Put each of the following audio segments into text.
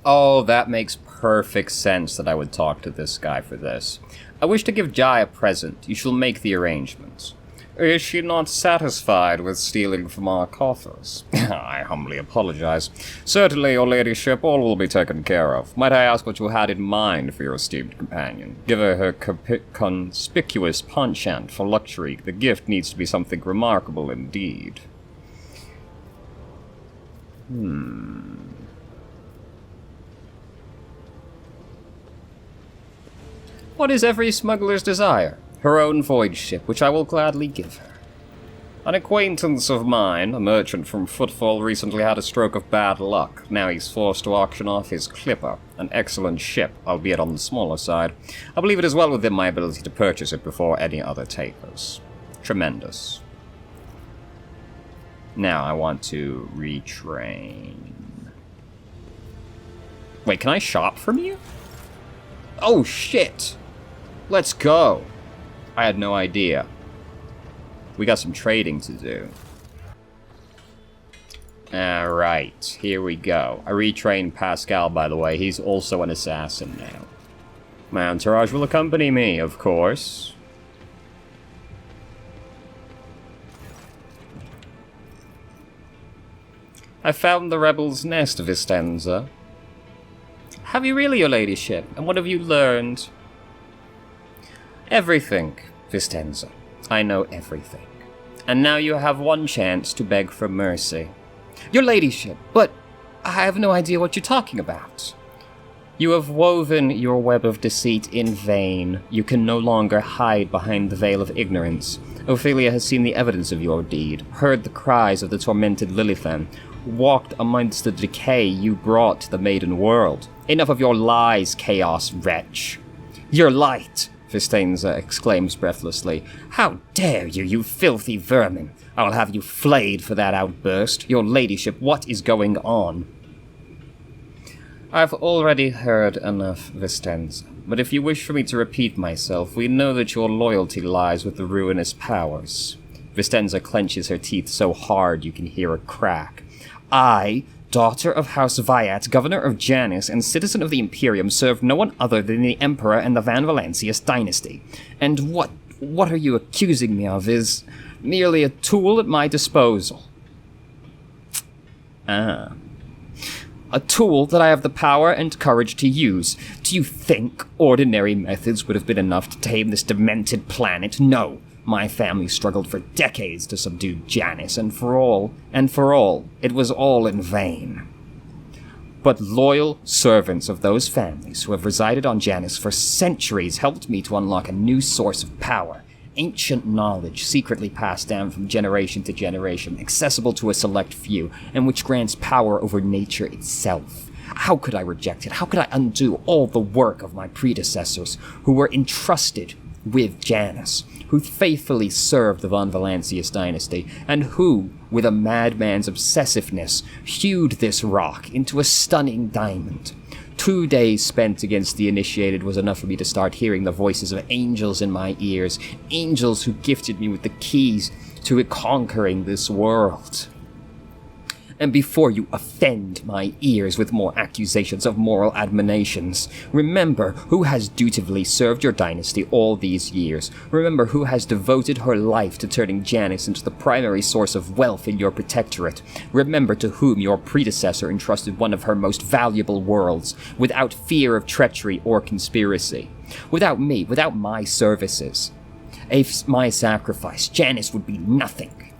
Oh, that makes perfect sense that I would talk to this guy for this. I wish to give Jai a present. You shall make the arrangements. Is she not satisfied with stealing from our coffers? I humbly apologize. Certainly, your ladyship, all will be taken care of. Might I ask what you had in mind for your esteemed companion? Give her conspicuous penchant for luxury. The gift needs to be something remarkable indeed. What is every smuggler's desire? Her own voyage ship, which I will gladly give her. An acquaintance of mine, a merchant from Footfall, recently had a stroke of bad luck. Now he's forced to auction off his clipper, an excellent ship, albeit on the smaller side. I believe it is well within my ability to purchase it before any other takers. Tremendous. Now I want to retrain. Wait, can I shop from you? Oh shit! Let's go! I had no idea. We got some trading to do. Alright, here we go. I retrained Pascal, by the way. He's also an assassin now. My entourage will accompany me, of course. I found the rebels' nest, Vistenza. Have you really, your ladyship? And what have you learned? Everything, Vistenza. I know everything. And now you have one chance to beg for mercy. Your ladyship, but I have no idea what you're talking about. You have woven your web of deceit in vain. You can no longer hide behind the veil of ignorance. Ophelia has seen the evidence of your deed, heard the cries of the tormented Lilithan, walked amongst the decay you brought to the maiden world. Enough of your lies, chaos wretch. Your light! Vistenza exclaims breathlessly. How dare you, you filthy vermin! I will have you flayed for that outburst. Your ladyship, what is going on? I've already heard enough, Vistenza. But if you wish for me to repeat myself, we know that your loyalty lies with the ruinous powers. Vistenza clenches her teeth so hard you can hear a crack. I, daughter of House Viat, governor of Janus, and citizen of the Imperium, serve no one other than the Emperor and the Van Valancius dynasty. And what are you accusing me of is merely a tool at my disposal. Ah. A tool that I have the power and courage to use. Do you think ordinary methods would have been enough to tame this demented planet? No. My family struggled for decades to subdue Janus, and for all, it was all in vain. But loyal servants of those families who have resided on Janus for centuries helped me to unlock a new source of power. Ancient knowledge secretly passed down from generation to generation, accessible to a select few, and which grants power over nature itself. How could I reject it? How could I undo all the work of my predecessors, who were entrusted with Janus, who faithfully served the Van Valancius dynasty, and who, with a madman's obsessiveness, hewed this rock into a stunning diamond? 2 days spent against the initiated was enough for me to start hearing the voices of angels in my ears, angels who gifted me with the keys to conquering this world. And before you offend my ears with more accusations of moral admonitions, remember who has dutifully served your dynasty all these years. Remember who has devoted her life to turning Janus into the primary source of wealth in your protectorate. Remember to whom your predecessor entrusted one of her most valuable worlds, without fear of treachery or conspiracy. Without me, without my services, my sacrifice, Janus would be nothing.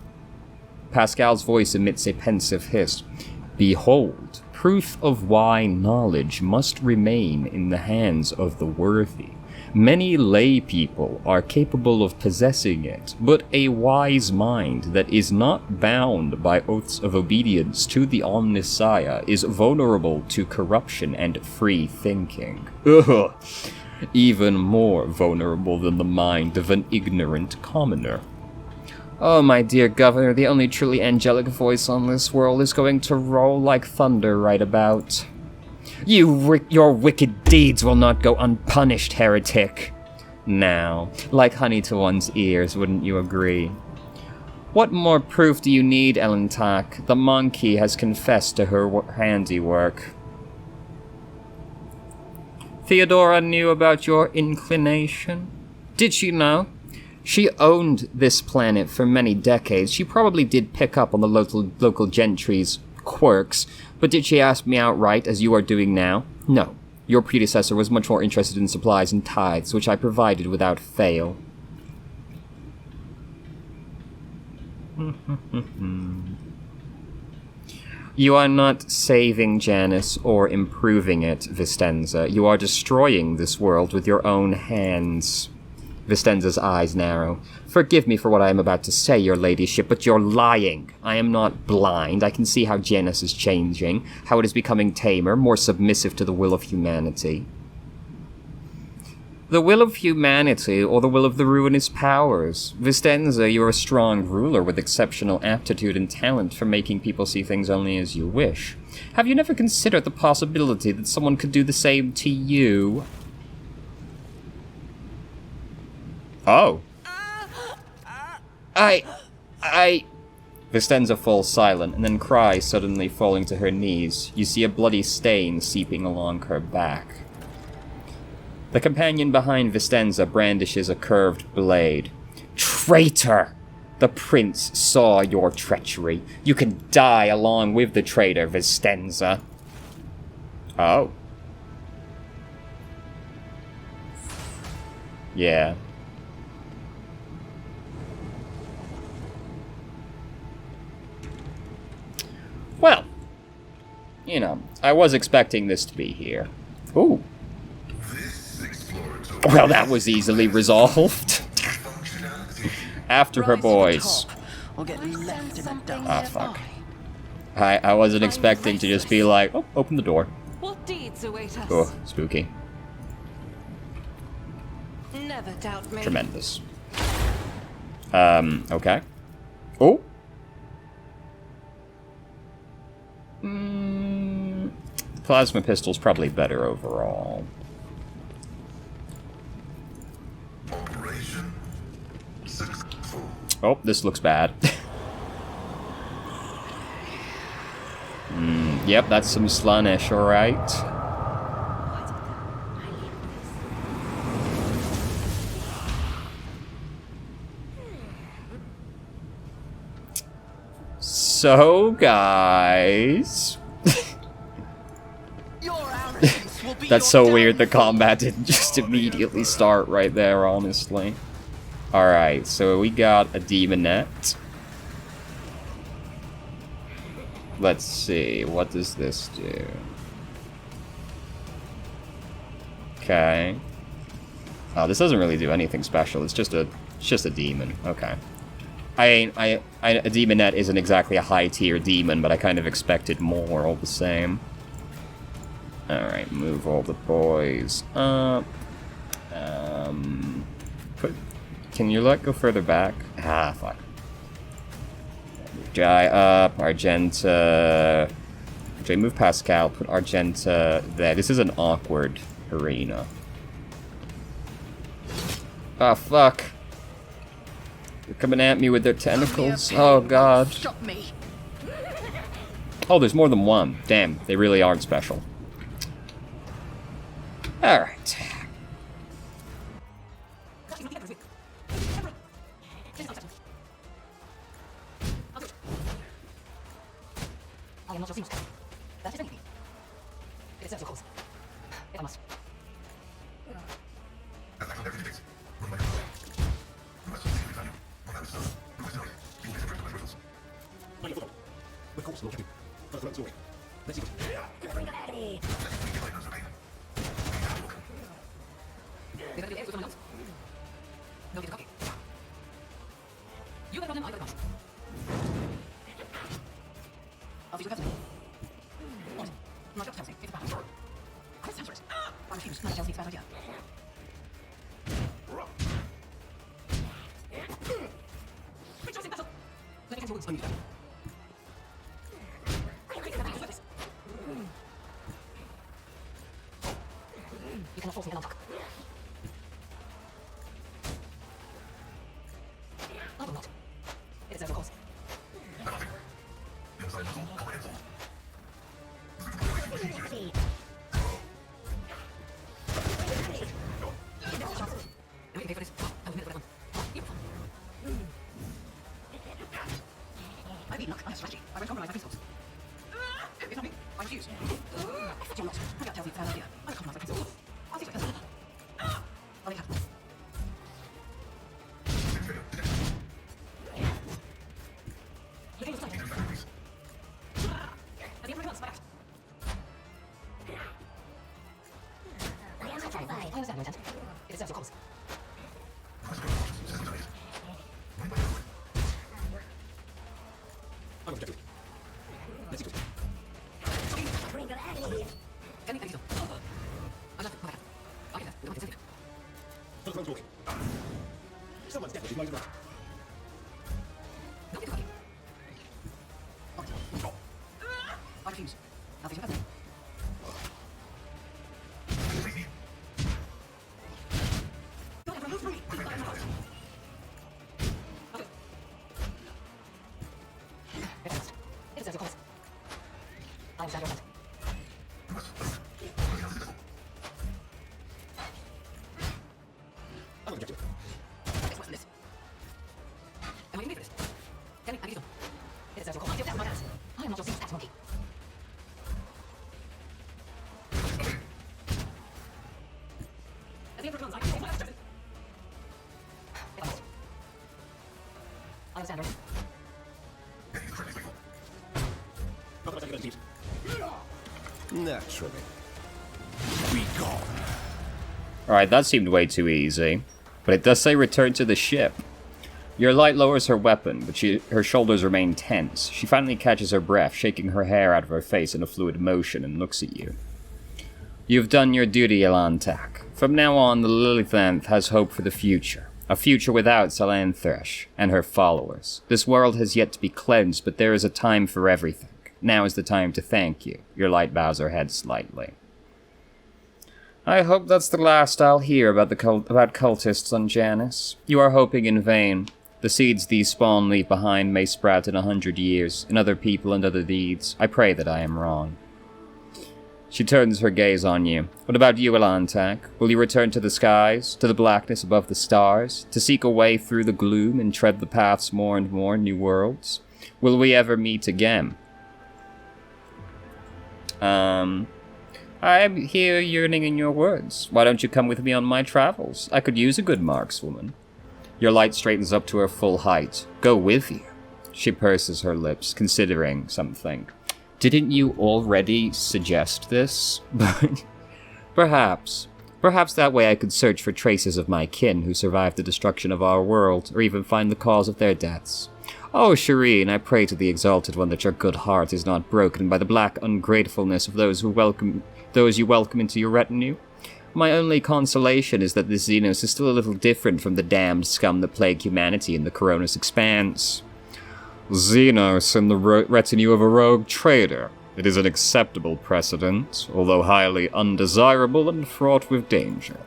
Pascal's voice emits a pensive hiss. Behold, proof of why knowledge must remain in the hands of the worthy. Many lay people are capable of possessing it, but a wise mind that is not bound by oaths of obedience to the Omnissiah is vulnerable to corruption and free thinking. Ugh! Even more vulnerable than the mind of an ignorant commoner. Oh, my dear Governor, the only truly angelic voice on this world is going to roll like thunder right about. Your wicked deeds will not go unpunished, heretic. Now, like honey to one's ears, wouldn't you agree? What more proof do you need, Elentak? The monkey has confessed to her handiwork. Theodora knew about your inclination? Did she know? She owned this planet for many decades. She probably did pick up on the local gentry's quirks, but did she ask me outright, as you are doing now? No. Your predecessor was much more interested in supplies and tithes, which I provided without fail. You are not saving Janus or improving it, Vistenza. You are destroying this world with your own hands. Vistenza's eyes narrow. Forgive me for what I am about to say, your ladyship, but you're lying. I am not blind. I can see how Janus is changing, how it is becoming tamer, more submissive to the will of humanity. The will of humanity, or the will of the ruinous powers? Vistenza, you're a strong ruler with exceptional aptitude and talent for making people see things only as you wish. Have you never considered the possibility that someone could do the same to you? Oh. Vistenza falls silent, and then cries, suddenly falling to her knees. You see a bloody stain seeping along her back. The companion behind Vistenza brandishes a curved blade. Traitor! The prince saw your treachery. You can die along with the traitor, Vistenza. Oh. Yeah. Well, you know, I was expecting this to be here. Ooh. Well, that was easily resolved. After her, boys. Ah, fuck. I wasn't expecting to just be like, oh, open the door. What deeds await us? Oh, spooky. Never doubt me. Tremendous. Okay. Oh. Plasma pistol's probably better overall. Oh, this looks bad. Yep, that's some Slaanesh, alright. So, guys... That's so weird, the combat didn't just immediately start right there, honestly. Alright, so we got a demonette. Let's see, what does this do? Okay. Oh, this doesn't really do anything special, it's just a demon. Okay. A demonette isn't exactly a high-tier demon, but I kind of expected more all the same. Alright, move all the boys up. Can you go further back? Ah, fuck. Move Jai up, Argenta. Jai, move Pascal, put Argenta there. This is an awkward arena. Ah, fuck. They're coming at me with their tentacles. Oh, God. Oh, there's more than one. Damn, they really aren't special. Alright. Look, I have strategy. I won't compromise my principles. If not me, I refuse. Accept your lot. My gut tells me it's a bad idea. I won't compromise my principles. I'll see what it does. I'll make it happen. The game is starting. At the end of months, my act. I understand your intent. If it serves your cause. I will object to it. Let's see to it. Can you I love it. Okay. I get that. We don't have to for the phone's walking. Someone's definitely blown around. No, it's okay. I refuse. I'll face your birthday. Don't ever move from me. Okay. It serves your cause. I understand your intent. I won't object to it. It's worse than this. Am I even made for this? Tell me, I'm evil. It serves your cause. I feel death in my hands. I am not your seat, monkey. At the end of months, I can my ass chosen. If I must. I understand your intent. Otherwise, I can go to teams. Naturally. Be gone. Alright, that seemed way too easy. But it does say return to the ship. Your light lowers her weapon, but her shoulders remain tense. She finally catches her breath, shaking her hair out of her face in a fluid motion, and looks at you. You've done your duty, Elantak. From now on, the Lilithanth has hope for the future. A future without Salanthresh and her followers. This world has yet to be cleansed, but there is a time for everything. Now is the time to thank you. Your light bows her head slightly. I hope that's the last I'll hear about cultists on Janus. You are hoping in vain. The seeds these spawn leave behind may sprout in 100 years, in other people and other deeds. I pray that I am wrong. She turns her gaze on you. What about you, Elantak? Will you return to the skies, to the blackness above the stars, to seek a way through the gloom and tread the paths more and more new worlds? Will we ever meet again? I am here yearning in your words. Why don't you come with me on my travels? I could use a good markswoman. Your light straightens up to her full height. Go with you. She purses her lips, considering something. Didn't you already suggest this? But perhaps that way I could search for traces of my kin who survived the destruction of our world, or even find the cause of their deaths. Oh, Shireen, I pray to the Exalted One that your good heart is not broken by the black ungratefulness of those you welcome into your retinue. My only consolation is that this Xenos is still a little different from the damned scum that plague humanity in the Coronis Expanse. Xenos in the retinue of a rogue trader. It is an acceptable precedent, although highly undesirable and fraught with danger.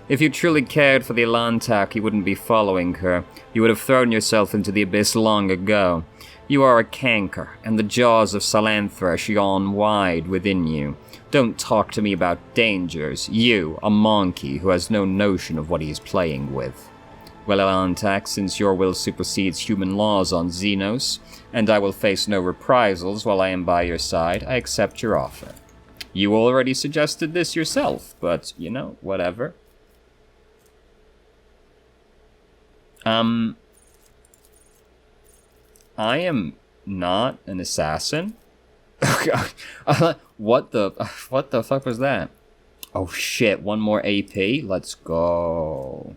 If you truly cared for the Elantak, you wouldn't be following her. You would have thrown yourself into the abyss long ago. You are a canker, and the jaws of Salanthresh yawn wide within you. Don't talk to me about dangers. You, a monkey who has no notion of what he is playing with. Well, Elantak, since your will supersedes human laws on Xenos, and I will face no reprisals while I am by your side, I accept your offer. You already suggested this yourself, but, whatever. I am not an assassin. What the fuck was that? Oh shit, one more AP? Let's go.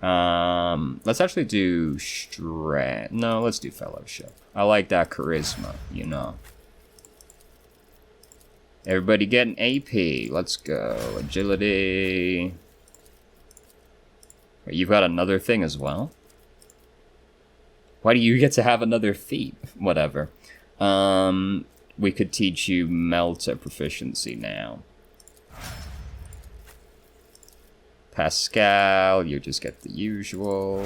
Let's actually do No, let's do fellowship. I like that charisma, Everybody get an AP. Let's go. Agility. You've got another thing as well? Why do you get to have another feat? Whatever. We could teach you Melter proficiency now. Pascal, you just get the usual.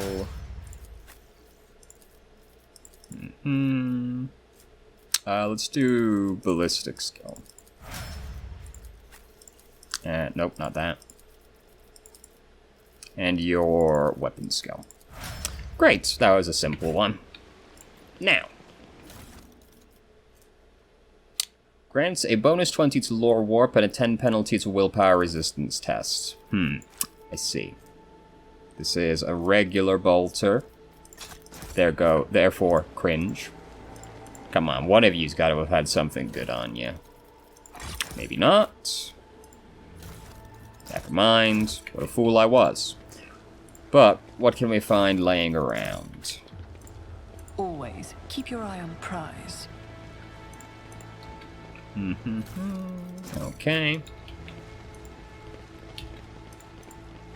Let's do ballistic skill. Nope, not that. And your weapon skill. Great, that was a simple one. Now. Grants a bonus 20 to lore warp and a 10 penalty to willpower resistance test. I see. This is a regular bolter. Therefore, cringe. Come on, one of you's got to have had something good on you. Maybe not. Never mind. What a fool I was. But, what can we find laying around? Always keep your eye on the prize. Okay.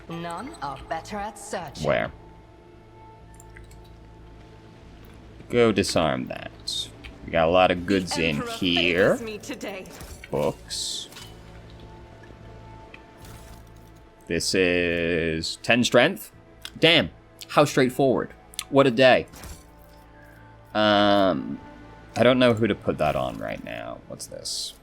None are better at searching. Where? Go disarm that. We got a lot of goods in Emperor here. favors me today. Books. This is 10 strength. Damn, how straightforward. What a day. I don't know who to put that on right now. What's this?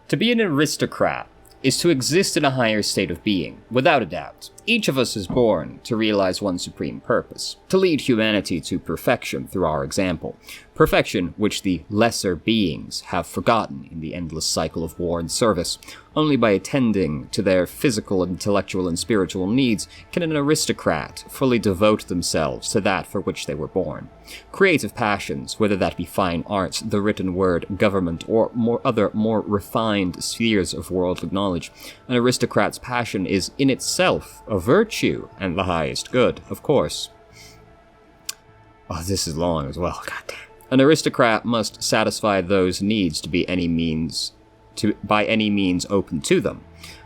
To be an aristocrat is to exist in a higher state of being, without a doubt. Each of us is born to realize one supreme purpose, to lead humanity to perfection through our example. Perfection which the lesser beings have forgotten in the endless cycle of war and service. Only by attending to their physical, intellectual, and spiritual needs can an aristocrat fully devote themselves to that for which they were born. Creative passions, whether that be fine arts, the written word, government, or other more refined spheres of worldly knowledge, an aristocrat's passion is in itself a virtue and the highest good, of course. Oh, this is long as well, goddamn. An aristocrat must satisfy those needs by any means open to them.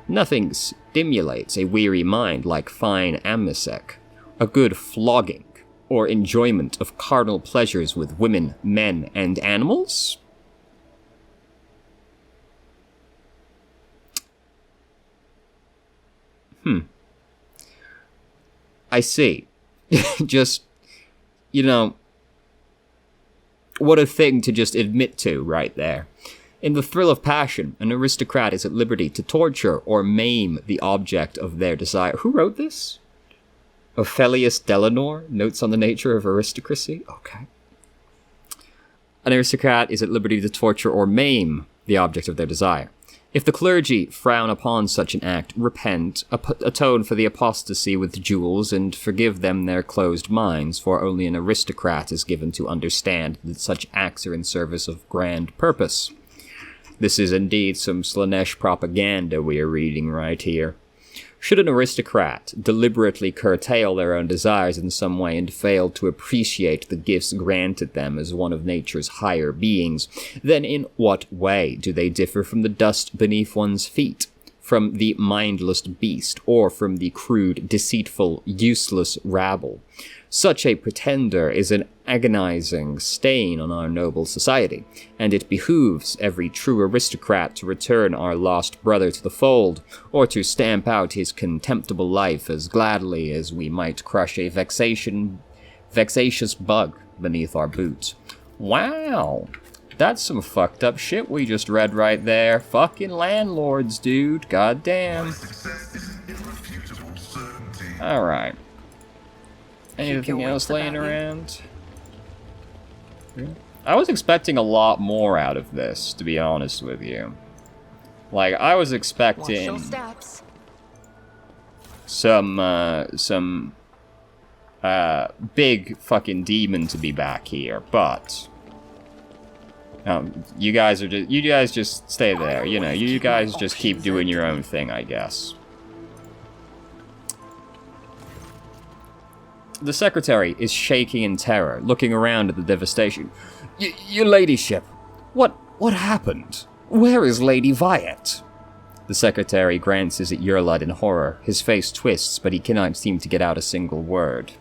Nothing stimulates a weary mind like fine amasec, a good flogging, or enjoyment of carnal pleasures with women, men, and animals? I see. Just, you know, what a thing to just admit to right there. In the thrill of passion, an aristocrat is at liberty to torture or maim the object of their desire. Who wrote this? Ophelius Delanor, Notes on the Nature of Aristocracy? Okay. An aristocrat is at liberty to torture or maim the object of their desire. If the clergy frown upon such an act, repent, atone for the apostasy with jewels, and forgive them their closed minds, for only an aristocrat is given to understand that such acts are in service of grand purpose. This is indeed some Slanesh propaganda we are reading right here. Should an aristocrat deliberately curtail their own desires in some way and fail to appreciate the gifts granted them as one of nature's higher beings, then in what way do they differ from the dust beneath one's feet, from the mindless beast, or from the crude, deceitful, useless rabble? Such a pretender is an agonizing stain on our noble society, and it behooves every true aristocrat to return our lost brother to the fold, or to stamp out his contemptible life as gladly as we might crush a vexatious bug beneath our boot. Wow! That's some fucked up shit we just read right there. Fucking landlords, dude. Goddamn. Alright. Anything else laying around? I was expecting a lot more out of this, to be honest with you. Like, I was expecting some big fucking demon to be back here, but you guys just stay there. You know, you guys just keep doing your own thing, I guess. The secretary is shaking in terror, looking around at the devastation. Your ladyship, what happened? Where is Lady Viet? The secretary glances at Yurlud in horror. His face twists, but he cannot seem to get out a single word.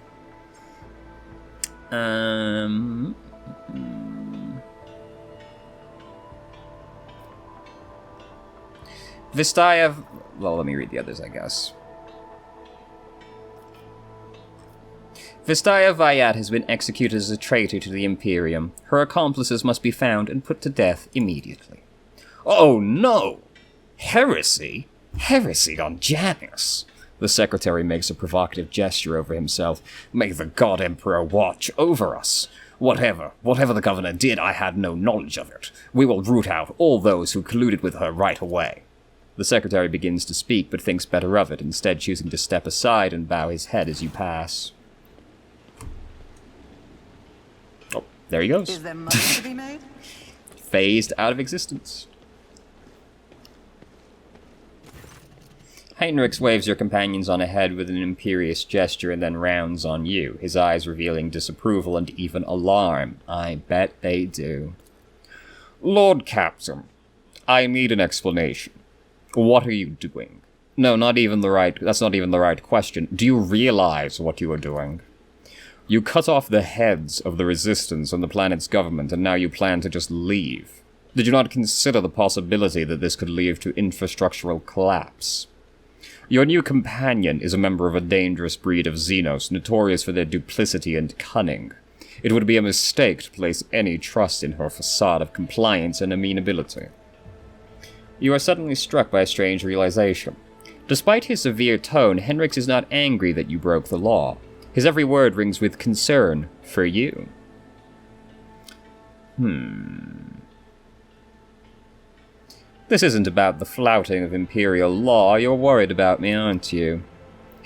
Vistayev... Well, let me read the others, I guess. Vistaya Vayat has been executed as a traitor to the Imperium. Her accomplices must be found and put to death immediately. Oh no! Heresy? Heresy on Janus? The Secretary makes a provocative gesture over himself. May the God Emperor watch over us. Whatever the governor did, I had no knowledge of it. We will root out all those who colluded with her right away. The Secretary begins to speak, but thinks better of it, instead choosing to step aside and bow his head as you pass. Oh, there he goes. Is there money to be made? Phased out of existence. Heinrich waves your companions on ahead with an imperious gesture and then rounds on you, his eyes revealing disapproval and even alarm. I bet they do. Lord Captain, I need an explanation. What are you doing? No, that's not even the right question. Do you realize what you are doing? You cut off the heads of the resistance and the planet's government, and now you plan to just leave. Did you not consider the possibility that this could lead to infrastructural collapse? Your new companion is a member of a dangerous breed of Xenos, notorious for their duplicity and cunning. It would be a mistake to place any trust in her facade of compliance and amenability. You are suddenly struck by a strange realization. Despite his severe tone, Henrix is not angry that you broke the law. His every word rings with concern for you. This isn't about the flouting of Imperial law. You're worried about me, aren't you?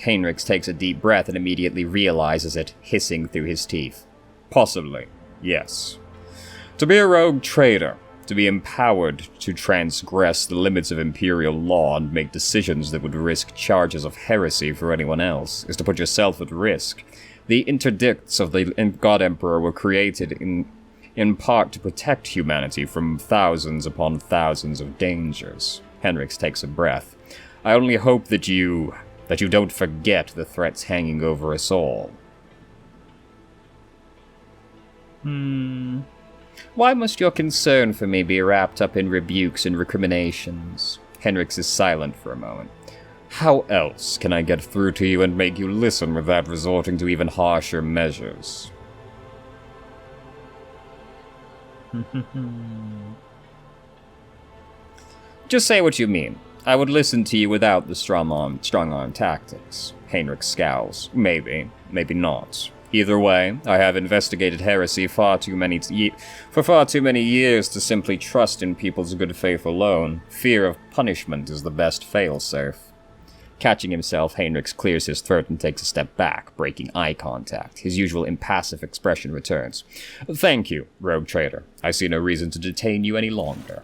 Heinrich takes a deep breath and immediately realizes it, hissing through his teeth. Possibly, yes. To be a rogue trader, to be empowered to transgress the limits of Imperial law and make decisions that would risk charges of heresy for anyone else, is to put yourself at risk. The interdicts of the God Emperor were created in part to protect humanity from thousands upon thousands of dangers. Henrix takes a breath. I only hope that you don't forget the threats hanging over us all. Why must your concern for me be wrapped up in rebukes and recriminations? Henrix is silent for a moment. How else can I get through to you and make you listen without resorting to even harsher measures? Just say what you mean. I would listen to you without the strong-arm tactics. Heinrich scowls. Maybe, maybe not. Either way, I have investigated heresy for far too many years to simply trust in people's good faith alone. Fear of punishment is the best failsafe. Catching himself, Heinrich clears his throat and takes a step back, breaking eye contact. His usual impassive expression returns. Thank you, rogue trader. I see no reason to detain you any longer.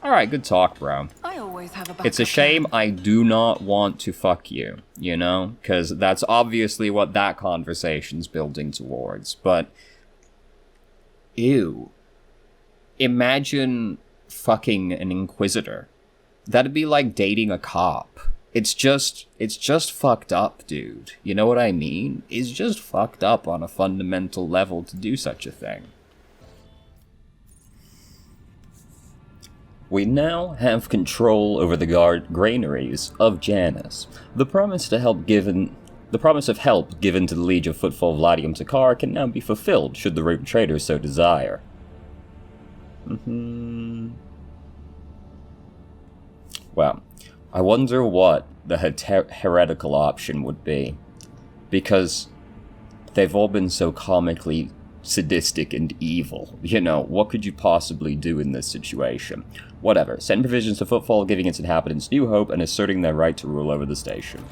Alright, good talk, bro. I always have a It's a shame I do not want to fuck you, you know? Because that's obviously what that conversation's building towards. But, ew. Imagine fucking an Inquisitor. That'd be like dating a cop. It's just fucked up, dude. You know what I mean? It's just fucked up on a fundamental level to do such a thing. We now have control over the granaries of Janus. The promise of help given to the Liege of Footfall Vladium Takar can now be fulfilled, should the rogue trader so desire. Well, I wonder what the heretical option would be. Because they've all been so comically sadistic and evil. You know, what could you possibly do in this situation? Whatever. Send provisions to Footfall, giving its inhabitants new hope and asserting their right to rule over the station.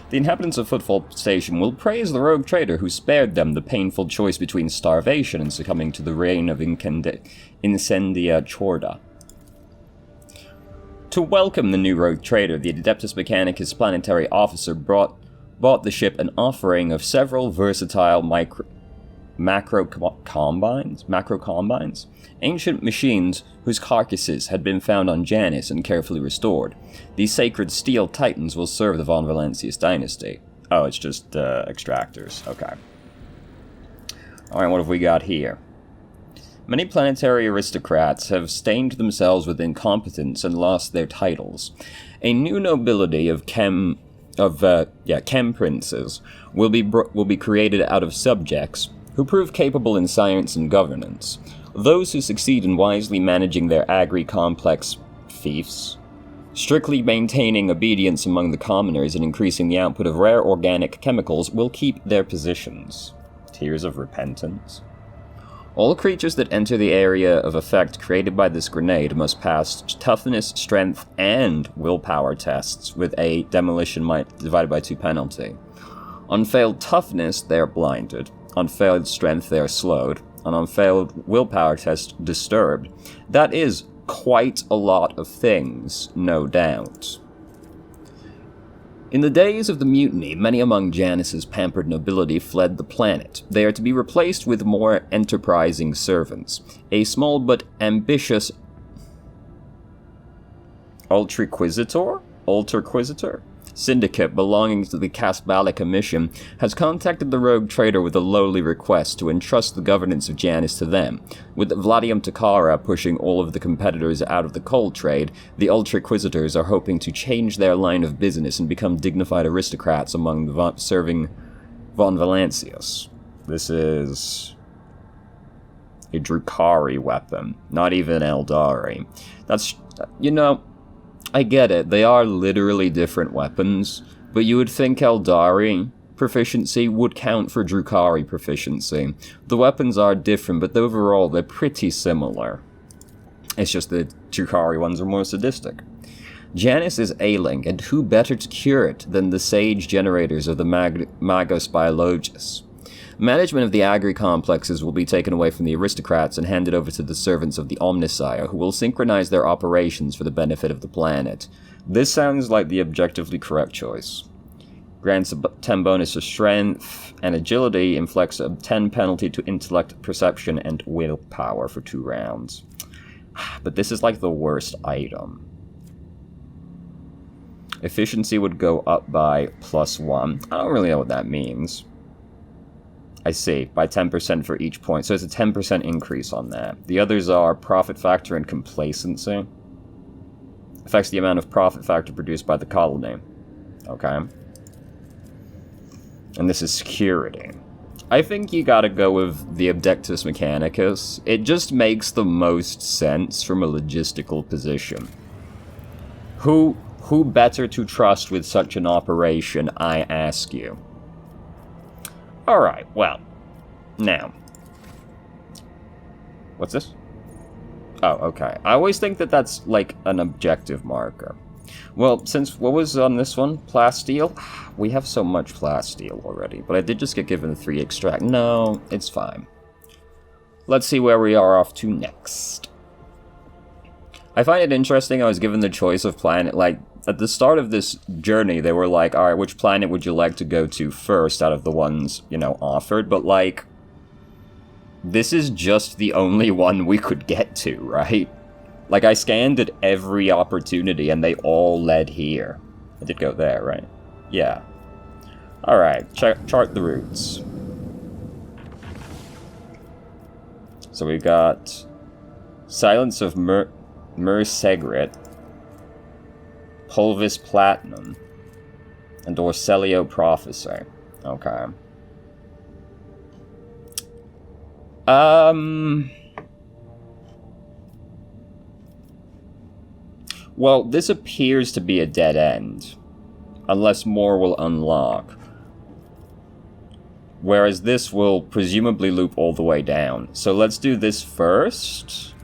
The inhabitants of Footfall Station will praise the rogue trader who spared them the painful choice between starvation and succumbing to the reign of Incendia Chorda. To welcome the new rogue trader, the Adeptus Mechanicus planetary officer bought the ship an offering of several versatile macro combines, ancient machines whose carcasses had been found on Janus and carefully restored. These sacred steel titans will serve the Von Valentius dynasty. Oh, it's just extractors. Okay. Alright, what have we got here? Many planetary aristocrats have stained themselves with incompetence and lost their titles. A new nobility of chem princes will be created out of subjects who prove capable in science and governance. Those who succeed in wisely managing their agri-complex fiefs Strictly maintaining obedience among the commoners and increasing the output of rare organic chemicals will keep their positions. Tears of repentance. All creatures that enter the area of effect created by this grenade must pass toughness, strength, and willpower tests with a demolition might divided by 2 penalty. On failed toughness, they are blinded. On failed strength, they are slowed. And on failed willpower test, disturbed. That is quite a lot of things, no doubt. In the days of the mutiny, many among Janus's pampered nobility fled the planet. They are to be replaced with more enterprising servants. A small but ambitious Ultraquisitor syndicate belonging to the Casbalica mission has contacted the rogue trader with a lowly request to entrust the governance of Janus to them. With Vladium Takara pushing all of the competitors out of the coal trade, the Ultraquisitors are hoping to change their line of business and become dignified aristocrats among the serving von Valancius. This is a Drukhari weapon, not even Eldari. That's, you know, I get it, they are literally different weapons, but you would think Eldari proficiency would count for Drukhari proficiency. The weapons are different, but overall they're pretty similar. It's just the Drukhari ones are more sadistic. Janus is ailing, and who better to cure it than the sage generators of the Magos Biologus? Management of the agri-complexes will be taken away from the aristocrats and handed over to the servants of the Omnissiah, who will synchronize their operations for the benefit of the planet. This sounds like the objectively correct choice. Grants a 10 bonus to strength and agility, inflicts a 10 penalty to intellect, perception, and willpower for 2 rounds. But this is like the worst item. Efficiency would go up by +1. I don't really know what that means. I see, by 10% for each point, so it's a 10% increase on that. The others are profit factor and complacency. Affects the amount of profit factor produced by the colony. Okay. And this is security. I think you gotta go with the Abdectus Mechanicus. It just makes the most sense from a logistical position. Who better to trust with such an operation, I ask you? Alright, well, now. What's this? Oh, okay. I always think that that's, like, an objective marker. Well, since, what was on this one? Plasteel? We have so much plasteel already, but I did just get given 3 extract. No, it's fine. Let's see where we are off to next. I find it interesting I was given the choice of planet, like, at the start of this journey, they were like, alright, which planet would you like to go to first out of the ones, you know, offered? But, like, this is just the only one we could get to, right? Like, I scanned at every opportunity, and they all led here. I did go there, right? Yeah. Alright, chart the routes. So we've got Silence of Segret, Pulvis Platinum, and Orselio Prophecy. Okay. Well, this appears to be a dead end, unless more will unlock. Whereas this will presumably loop all the way down. So let's do this first,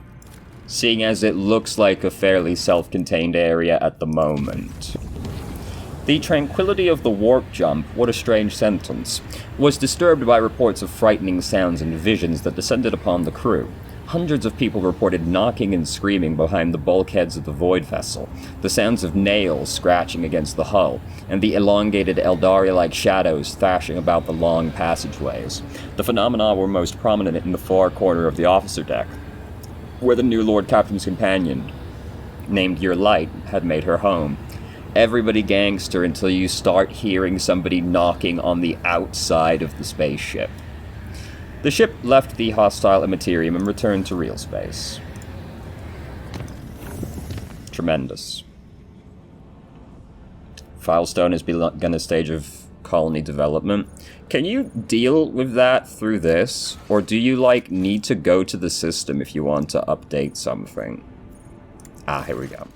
seeing as it looks like a fairly self-contained area at the moment. The tranquility of the warp jump, what a strange sentence, was disturbed by reports of frightening sounds and visions that descended upon the crew. Hundreds of people reported knocking and screaming behind the bulkheads of the void vessel, the sounds of nails scratching against the hull, and the elongated Eldari-like shadows thrashing about the long passageways. The phenomena were most prominent in the far corner of the officer deck, where the new Lord Captain's companion, named Your Light, had made her home. Everybody gangster until you start hearing somebody knocking on the outside of the spaceship. The ship left the hostile immaterium and returned to real space. Tremendous. Filestone has begun a stage of colony development. Can you deal with that through this? Or do you, like, need to go to the system if you want to update something? Ah, here we go.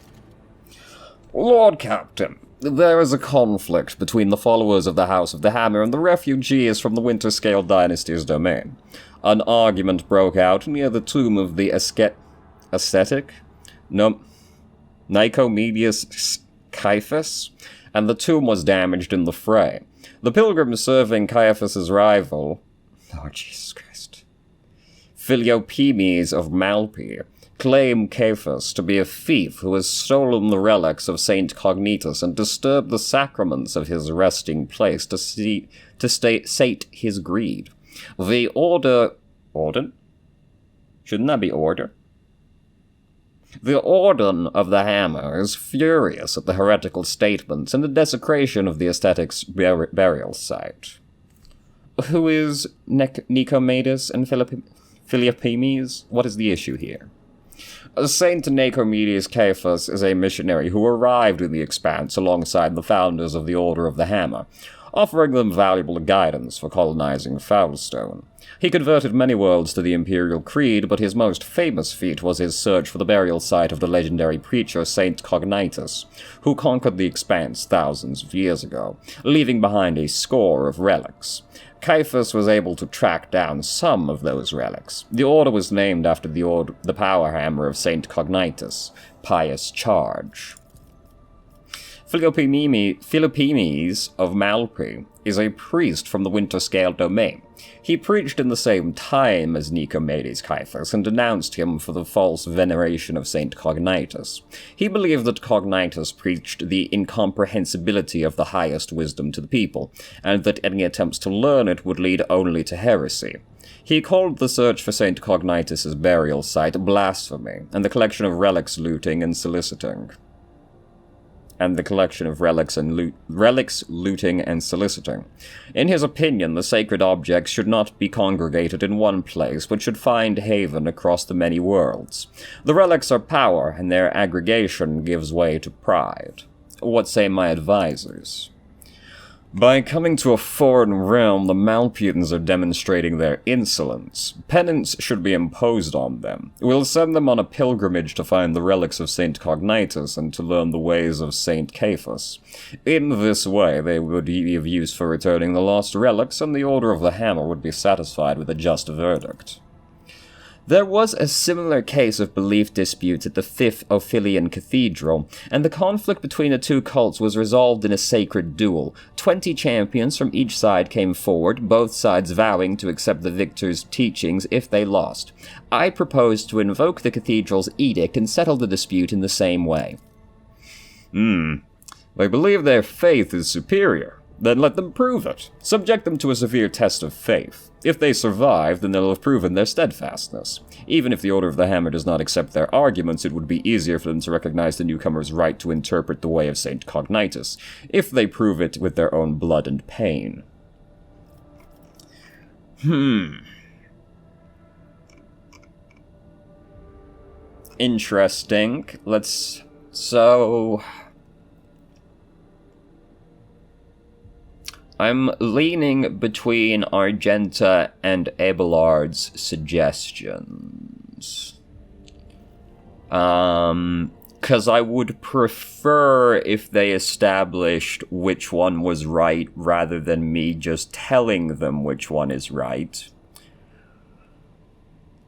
Lord Captain, there is a conflict between the followers of the House of the Hammer and the refugees from the Winterscale Dynasty's domain. An argument broke out near the tomb of the ascetic? No, Nicomedes Caiaphas, and the tomb was damaged in the fray. The pilgrims serving Caiaphas's rival, Lord Jesus Christ, Philophemes of Malpi, claim Caiaphas to be a thief who has stolen the relics of Saint Cognitus and disturbed the sacraments of his resting place to sate his greed. The Orden? Shouldn't that be Order? The Orden of the Hammer is furious at the heretical statements and the desecration of the ascetics' burial site. Who is Nicomedes and Philophemes? What is the issue here? Saint Nicomedes Caiaphas is a missionary who arrived in the Expanse alongside the founders of the Order of the Hammer, offering them valuable guidance for colonizing Foulstone. He converted many worlds to the Imperial Creed, but his most famous feat was his search for the burial site of the legendary preacher Saint Cognitus, who conquered the Expanse thousands of years ago, leaving behind a score of relics. Caiaphas was able to track down some of those relics. The order was named after the power hammer of Saint Cognitus, Pious Charge. Philophemes of Malpi is a priest from the Winterscale domain. He preached in the same time as Nicomedes Caiaphas and denounced him for the false veneration of Saint Cognitus. He believed that Cognitus preached the incomprehensibility of the highest wisdom to the people, and that any attempts to learn it would lead only to heresy. He called the search for Saint Cognitus's burial site blasphemy, and the collection of relics looting and soliciting. In his opinion, the sacred objects should not be congregated in one place, but should find haven across the many worlds. The relics are power, and their aggregation gives way to pride. What say my advisors? By coming to a foreign realm, the Malpians are demonstrating their insolence. Penance should be imposed on them. We'll send them on a pilgrimage to find the relics of Saint Cognitus and to learn the ways of Saint Caiaphas. In this way, they would be of use for returning the lost relics, and the Order of the Hammer would be satisfied with a just verdict. There was a similar case of belief disputes at the Fifth Ophelian Cathedral, and the conflict between the two cults was resolved in a sacred duel. 20 champions from each side came forward, both sides vowing to accept the victor's teachings if they lost. I proposed to invoke the cathedral's edict and settle the dispute in the same way. They believe their faith is superior. Then let them prove it. Subject them to a severe test of faith. If they survive, then they'll have proven their steadfastness. Even if the Order of the Hammer does not accept their arguments, it would be easier for them to recognize the newcomer's right to interpret the way of Saint Cognitus, if they prove it with their own blood and pain. Interesting. I'm leaning between Argenta and Abelard's suggestions. 'Cause I would prefer if they established which one was right rather than me just telling them which one is right.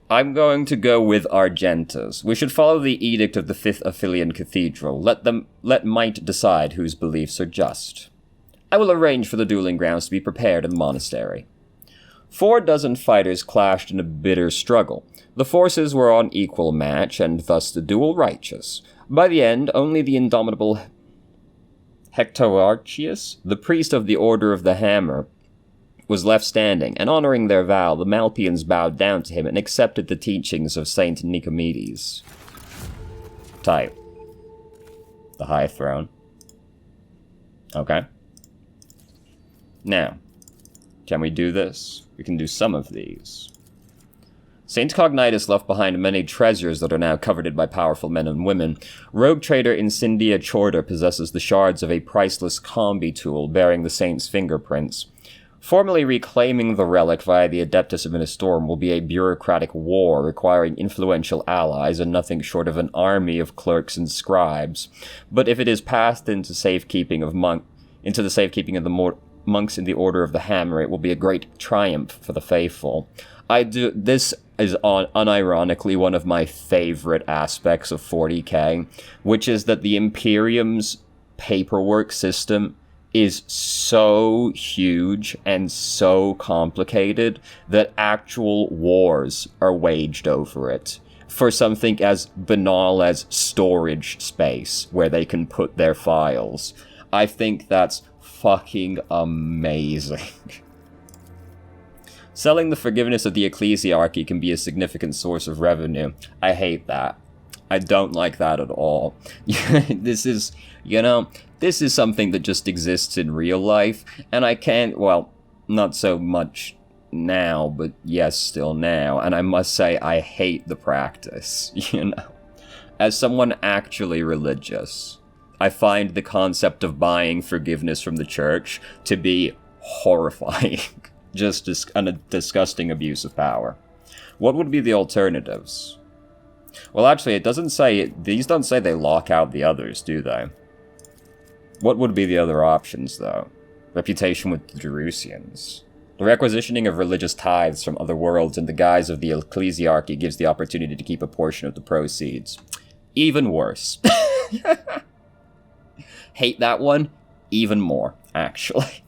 I'm going to go with Argenta's. We should follow the edict of the Fifth Ophelian Cathedral. Let might decide whose beliefs are just. I will arrange for the dueling grounds to be prepared in the monastery. 4 dozen fighters clashed in a bitter struggle. The forces were on equal match, and thus the duel righteous. By the end, only the indomitable Hectorarchius, the priest of the Order of the Hammer, was left standing, and honoring their vow, the Malpians bowed down to him and accepted the teachings of Saint Nicomedes. Type. The High Throne. Okay. Now, can we do this? We can do some of these. Saint Cognitus left behind many treasures that are now coveted by powerful men and women. Rogue trader Incendia Chorder possesses the shards of a priceless combi tool bearing the saint's fingerprints. Formally reclaiming the relic via the Adeptus Administorum will be a bureaucratic war requiring influential allies and nothing short of an army of clerks and scribes. But if it is passed into the safekeeping of the monks in the Order of the Hammer, it will be a great triumph for the faithful. This is unironically one of my favorite aspects of 40k, which is that the Imperium's paperwork system is so huge and so complicated that actual wars are waged over it for something as banal as storage space where they can put their files. I think that's fucking amazing. Selling the forgiveness of the ecclesiarchy can be a significant source of revenue. I hate that. I don't like that at all. This is something that just exists in real life, and I can't, well, not so much now, but yes, still now, and I must say I hate the practice, As someone actually religious, I find the concept of buying forgiveness from the church to be horrifying. Just a disgusting abuse of power. What would be the alternatives? Well, actually, these don't say they lock out the others, do they? What would be the other options, though? Reputation with the Jerusians. The requisitioning of religious tithes from other worlds in the guise of the ecclesiarchy gives the opportunity to keep a portion of the proceeds. Even worse. Hate that one even more, actually.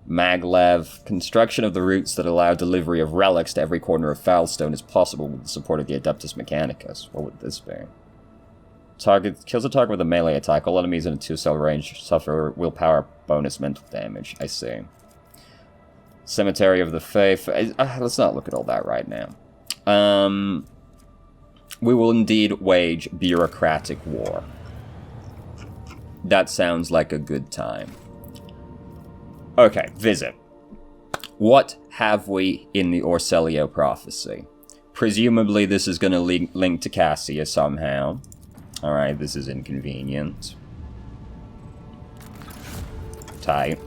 Maglev. Construction of the routes that allow delivery of relics to every corner of Foulstone is possible with the support of the Adeptus Mechanicus. What would this be? Kills a target with a melee attack. All enemies in a 2-cell range suffer willpower bonus mental damage. I see. Cemetery of the Faith. Let's not look at all that right now. We will indeed wage bureaucratic war. That sounds like a good time. Okay, visit. What have we in the Orselio prophecy? Presumably this is going to link to Cassia somehow. Alright, this is inconvenient. Tight.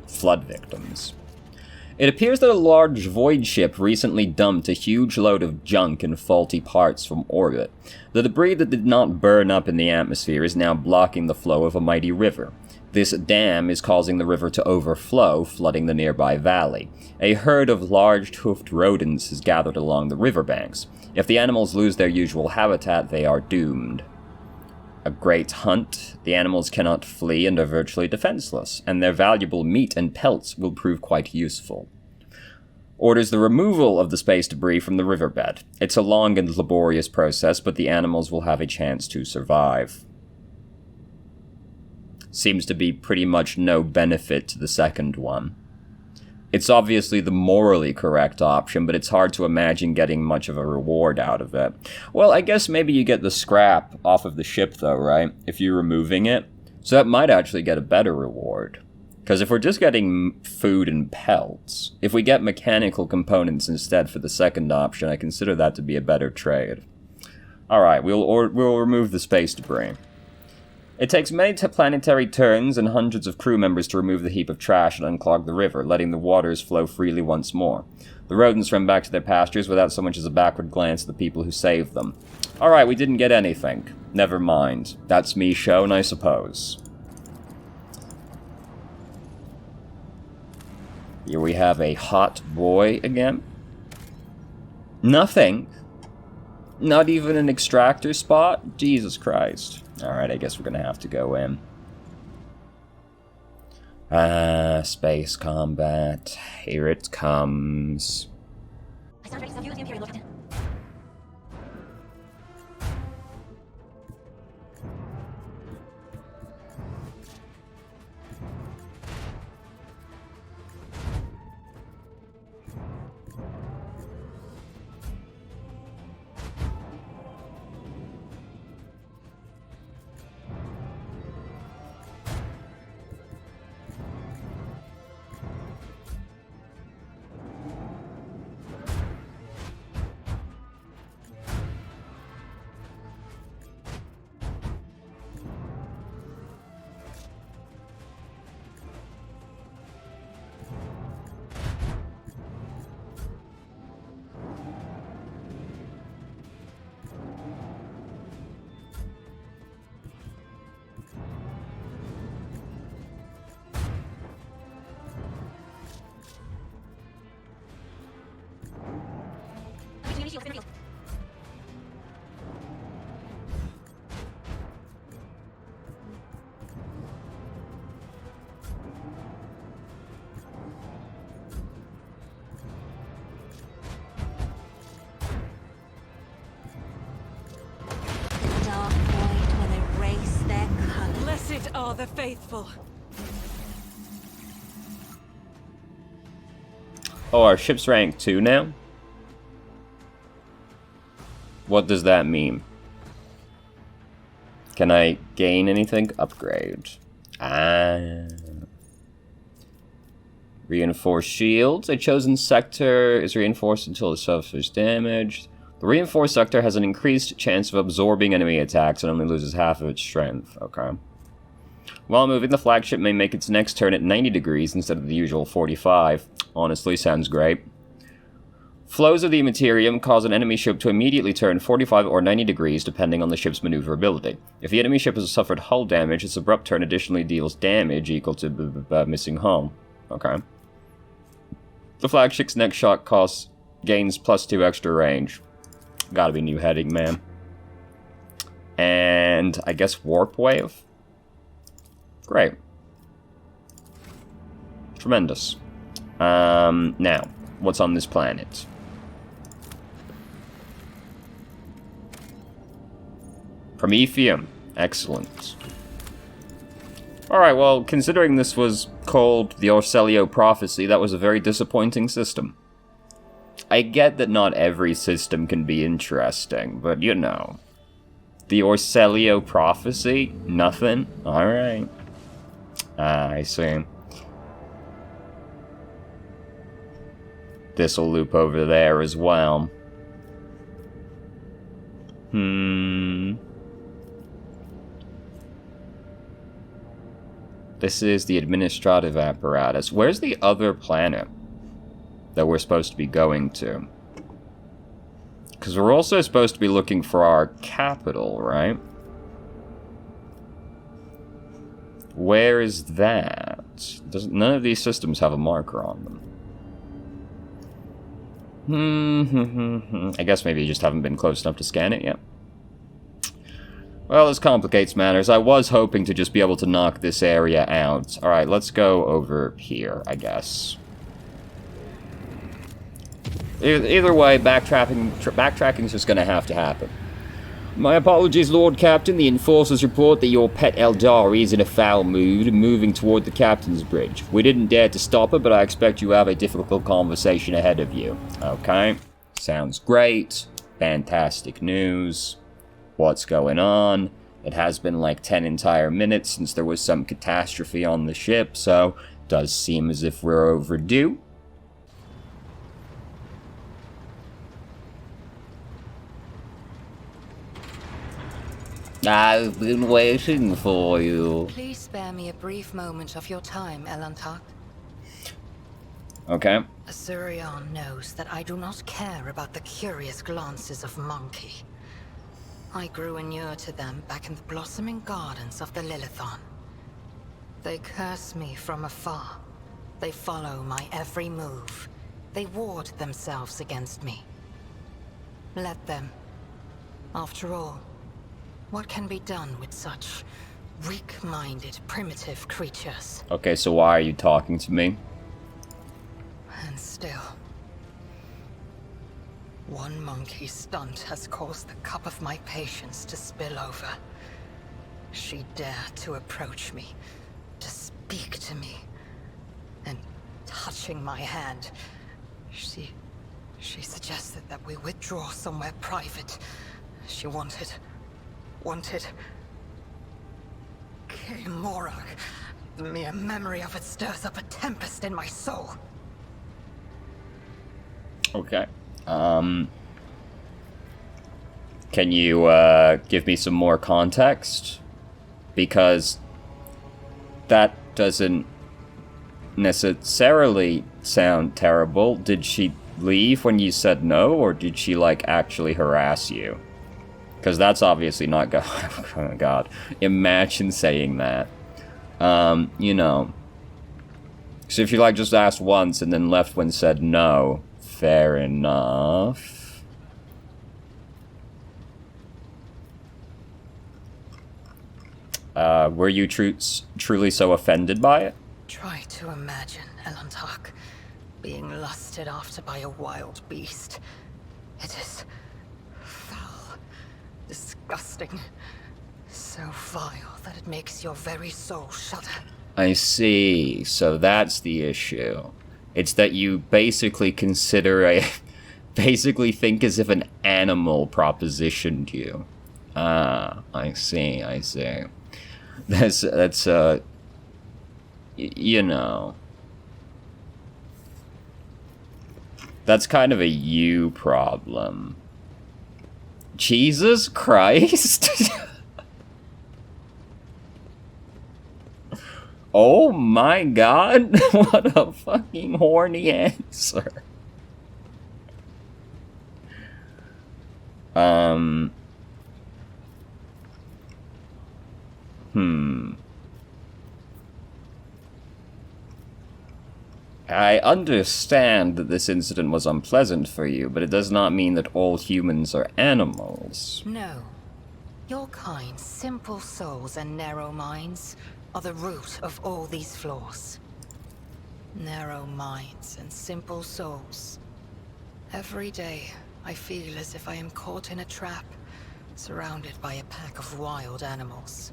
Flood victims. It appears that a large void ship recently dumped a huge load of junk and faulty parts from orbit. The debris that did not burn up in the atmosphere is now blocking the flow of a mighty river. This dam is causing the river to overflow, flooding the nearby valley. A herd of large hoofed rodents has gathered along the riverbanks. If the animals lose their usual habitat, they are doomed. A great hunt. The animals cannot flee and are virtually defenseless, and their valuable meat and pelts will prove quite useful. Orders the removal of the space debris from the riverbed. It's a long and laborious process, but the animals will have a chance to survive. Seems to be pretty much no benefit to the second one. It's obviously the morally correct option, but it's hard to imagine getting much of a reward out of it. Well, I guess maybe you get the scrap off of the ship, though, right? If you're removing it. So that might actually get a better reward. Because if we're just getting food and pelts, if we get mechanical components instead for the second option, I consider that to be a better trade. Alright, we'll remove the space debris. It takes many planetary turns and hundreds of crew members to remove the heap of trash and unclog the river, letting the waters flow freely once more. The rodents run back to their pastures without so much as a backward glance at the people who saved them. Alright, we didn't get anything. Never mind. That's me shown, I suppose. Here we have a hot boy again. Nothing. Not even an extractor spot? Jesus Christ. Alright, I guess we're gonna have to go in. Space combat. Here it comes. Great are the faithful. Oh, our ship's rank 2 now? What does that mean? Can I gain anything? Upgrade. Ah. Reinforced shields. A chosen sector is reinforced until it suffers damage. The reinforced sector has an increased chance of absorbing enemy attacks and only loses half of its strength. Okay. While moving, the flagship may make its next turn at 90 degrees instead of the usual 45. Honestly, sounds great. Flows of the materium cause an enemy ship to immediately turn 45 or 90 degrees depending on the ship's maneuverability. If the enemy ship has suffered hull damage, its abrupt turn additionally deals damage equal to missing hull. Okay. The flagship's next shot gains +2 extra range. Gotta be new heading, man. And I guess warp wave? Great. Tremendous. Now, what's on this planet? Promethium. Excellent. Alright, well, considering this was called the Orselio Prophecy, that was a very disappointing system. I get that not every system can be interesting, but you know. The Orselio Prophecy? Nothing? Alright. I see. This'll loop over there as well. This is the administrative apparatus. Where's the other planet that we're supposed to be going to? Because we're also supposed to be looking for our capital, right? Where is that? None of these systems have a marker on them. I guess maybe you just haven't been close enough to scan it yet. Well, this complicates matters. I was hoping to just be able to knock this area out. Alright, let's go over here, I guess. Either way, backtracking is just going to happen. My apologies, Lord Captain. The Enforcers report that your pet Eldari is in a foul mood and moving toward the Captain's Bridge. We didn't dare to stop her, but I expect you have a difficult conversation ahead of you. Okay. Sounds great. Fantastic news. What's going on? It has been like 10 entire minutes since there was some catastrophe on the ship, so it does seem as if we're overdue. I've been waiting for you. Please spare me a brief moment of your time, Elantak. Okay. Asurion knows that I do not care about the curious glances of Monkey. I grew inured to them back in the blossoming gardens of the Lilithon. They curse me from afar. They follow my every move. They ward themselves against me. Let them. After all, what can be done with such weak-minded, primitive creatures? Okay, so why are you talking to me? And still, one monkey stunt has caused the cup of my patience to spill over. She dared to approach me, to speak to me, and touching my hand, she suggested that we withdraw somewhere private. She wanted K-Morag. The mere memory of it stirs up a tempest in my soul. Okay. Can you, give me some more context? Because that doesn't necessarily sound terrible. Did she leave when you said no, or did she, like, actually harass you? Because that's obviously not good. Oh my god. Imagine saying that. You know. So if she, like, just asked once and then left when said no, fair enough. Were you truly so offended by it? Try to imagine, Elantak, being lusted after by a wild beast. It is foul, disgusting, So vile that it makes your very soul shudder. I see. So that's the issue. It's that you basically consider basically think as if an animal propositioned you. Ah, I see. That's you know. That's kind of a you problem. Jesus Christ? Oh my god, what a fucking horny answer. I understand that this incident was unpleasant for you, but it does not mean that all humans are animals. No. Your kind, simple souls and narrow minds are the root of all these flaws. Narrow minds and simple souls. Every day, I feel as if I am caught in a trap, surrounded by a pack of wild animals.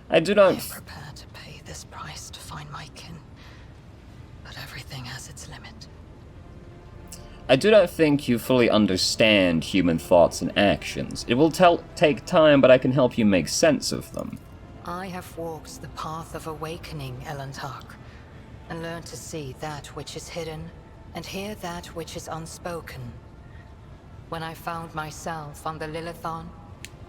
I do I not... am prepared to pay this price to find my kin. But everything has its limit. I do not think you fully understand human thoughts and actions. It will take time, but I can help you make sense of them. I have walked the path of awakening, Elantark, and learned to see that which is hidden, and hear that which is unspoken. When I found myself on the Lilithon,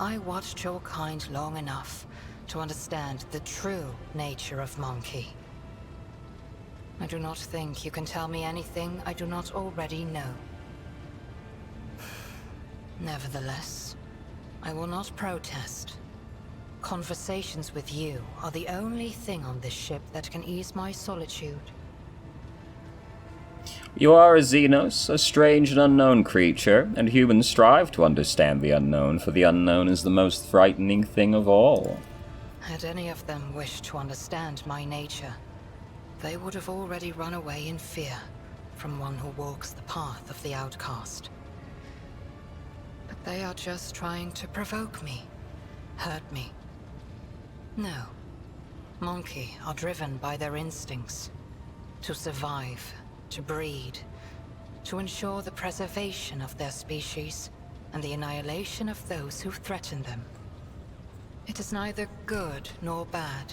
I watched your kind long enough to understand the true nature of Monkey. I do not think you can tell me anything I do not already know. Nevertheless, I will not protest. Conversations with you are the only thing on this ship that can ease my solitude. You are a Xenos, a strange and unknown creature, and humans strive to understand the unknown, for the unknown is the most frightening thing of all. Had any of them wished to understand my nature, they would have already run away in fear from one who walks the path of the outcast. But they are just trying to provoke me, hurt me. No. Monkey are driven by their instincts. To survive, to breed, to ensure the preservation of their species and the annihilation of those who threaten them. It is neither good nor bad.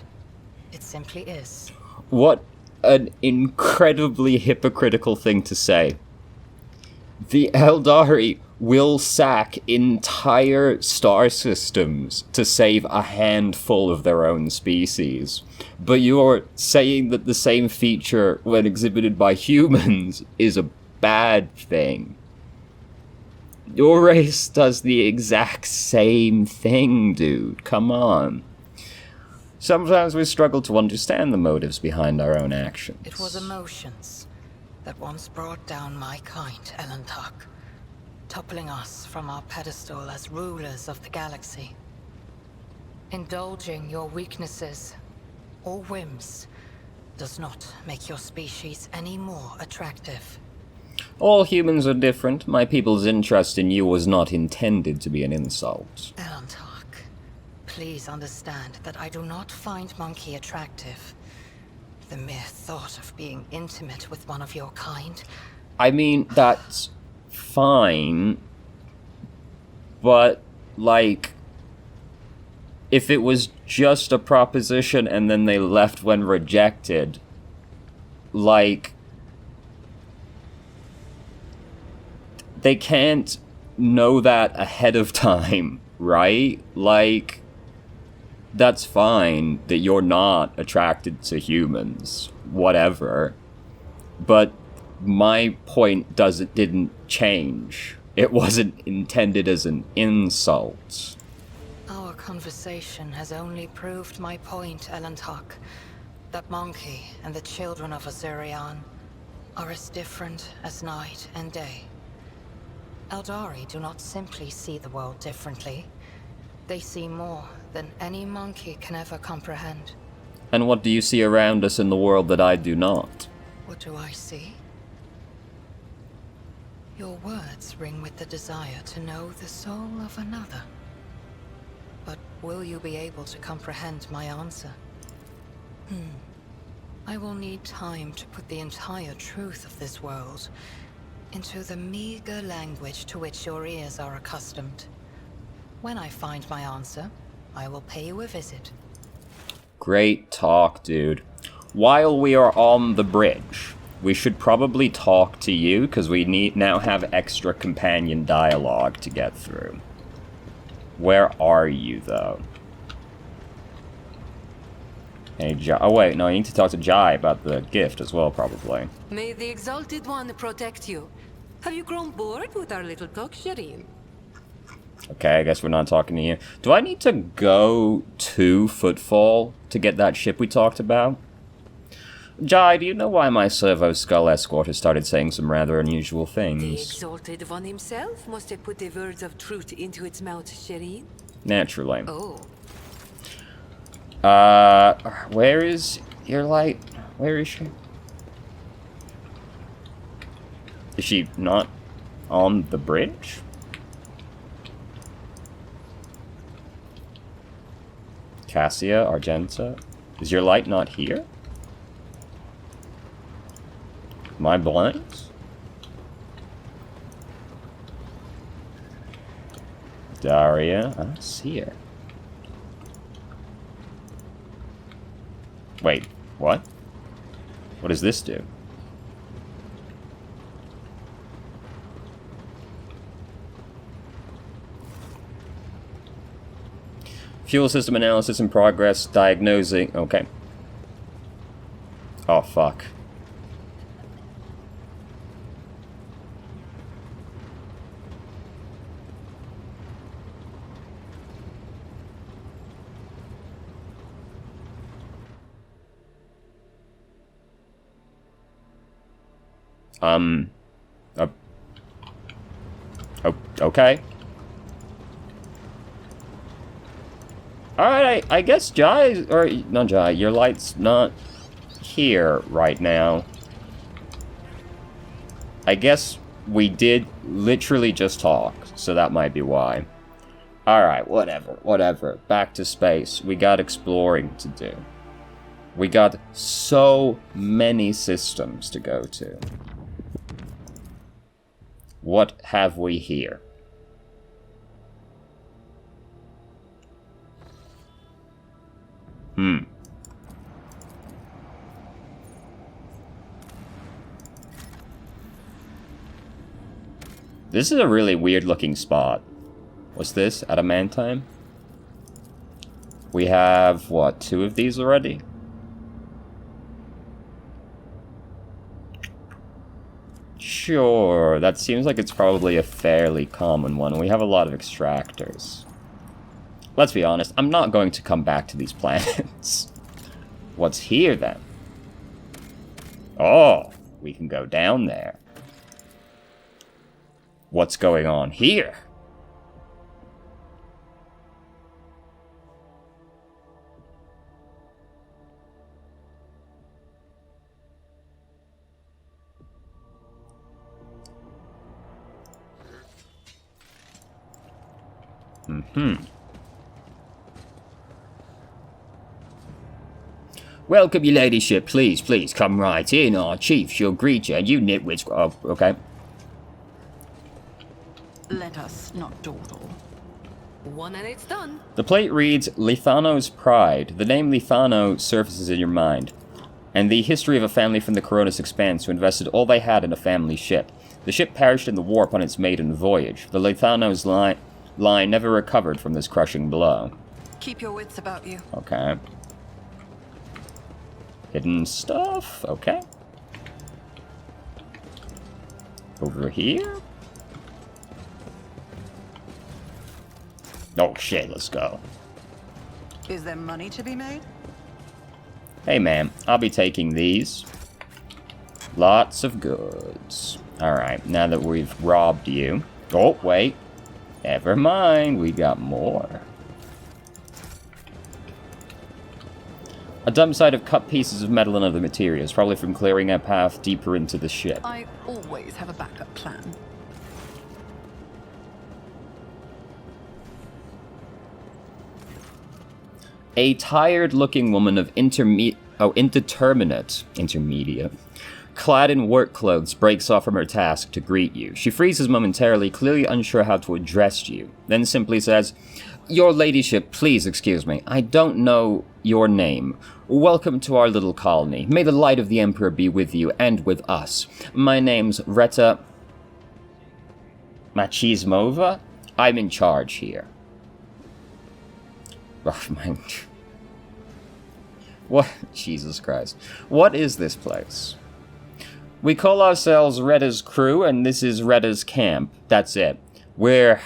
It simply is. What an incredibly hypocritical thing to say. The Eldari will sack entire star systems to save a handful of their own species. But you're saying that the same feature, when exhibited by humans, is a bad thing. Your race does the exact same thing, dude. Come on. Sometimes we struggle to understand the motives behind our own actions. It was emotions that once brought down my kind, Elantark, toppling us from our pedestal as rulers of the galaxy. Indulging your weaknesses or whims does not make your species any more attractive. All humans are different. My people's interest in you was not intended to be an insult. Elantark, please understand that I do not find Monkey attractive. The mere thought of being intimate with one of your kind. I mean, that's fine, but, like, if it was just a proposition and then they left when rejected, like, they can't know that ahead of time, right? Like, that's fine that you're not attracted to humans, whatever, but my point didn't change. It wasn't intended as an insult. Our conversation has only proved my point, Elantark. That Monkey and the children of Azurian are as different as night and day. Eldari do not simply see the world differently. They see more than any monkey can ever comprehend. And what do you see around us in the world that I do not? What do I see? Your words ring with the desire to know the soul of another. Will you be able to comprehend my answer? I will need time to put the entire truth of this world into the meager language to which your ears are accustomed. When I find my answer, I will pay you a visit. Great talk, dude. While we are on the bridge, we should probably talk to you, because we now have extra companion dialogue to get through. Where are you, though? Hey, Jai. Oh, wait, no, I need to talk to Jai about the gift as well, probably. May the Exalted One protect you. Have you grown bored with our little talk, Shireen? Okay, I guess we're not talking to you. Do I need to go to Footfall to get that ship we talked about? Jai, do you know why my Servo Skull Escort has started saying some rather unusual The things? Exalted One himself must have put the words of truth into its mouth, Shireen. Naturally. Oh. Where is your light? Where is she? Is she not on the bridge? Cassia, Argenta? Is your light not here? Am I blind? Daria? I don't see her. Wait, what? What does this do? Fuel system analysis in progress, diagnosing... Okay. Oh, fuck. Okay. Alright, I guess Jai, or not Jai, your light's not here right now. I guess we did literally just talk, so that might be why. Alright, whatever. Back to space. We got exploring to do. We got so many systems to go to. What have we here? This is a really weird looking spot. What's this? Adamantine? We have, what, 2 of these already? Sure, that seems like it's probably a fairly common one. We have a lot of extractors. Let's be honest, I'm not going to come back to these planets. What's here, then? Oh, we can go down there. What's going on here? Welcome, your ladyship. Please, come right in. Our chief shall greet you, and you nitwits... Oh, okay. Let us not dawdle. One and it's done. The plate reads, Lithano's Pride. The name Lithano surfaces in your mind, and the history of a family from the Coronis Expanse who invested all they had in a family ship. The ship perished in the warp on its maiden voyage. The Lithano's line never recovered from this crushing blow. Keep your wits about you. Okay. Hidden stuff. Okay. Over here. Oh shit, let's go. Is there money to be made? Hey ma'am, I'll be taking these. Lots of goods. Alright, now that we've robbed you... Oh, wait. Never mind, we got more. A dump site of cut pieces of metal and other materials, probably from clearing a path deeper into the ship. I always have a backup plan. A tired-looking woman of intermediate, clad in work clothes, breaks off from her task to greet you. She freezes momentarily, clearly unsure how to address you, then simply says, "Your ladyship, please excuse me. I don't know your name. Welcome to our little colony. May the light of the Emperor be with you and with us. My name's Retta Machismova. I'm in charge here." Oh, my... What? Jesus Christ. What is this place? "We call ourselves Retta's crew, and this is Retta's camp. That's it. We're...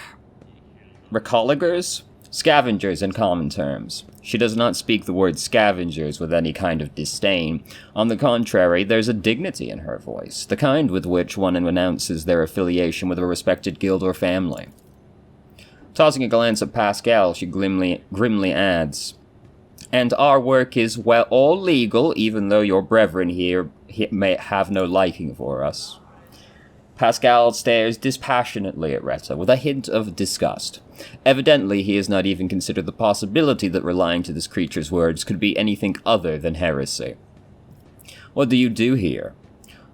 recollegers? Scavengers in common terms." She does not speak the word scavengers with any kind of disdain. On the contrary, there's a dignity in her voice, the kind with which one announces their affiliation with a respected guild or family. Tossing a glance at Pascal, she grimly adds, "And our work is, well, all legal, even though your brethren here may have no liking for us." Pascal stares dispassionately at Retta, with a hint of disgust. Evidently, he has not even considered the possibility that relying to this creature's words could be anything other than heresy. "What do you do here?"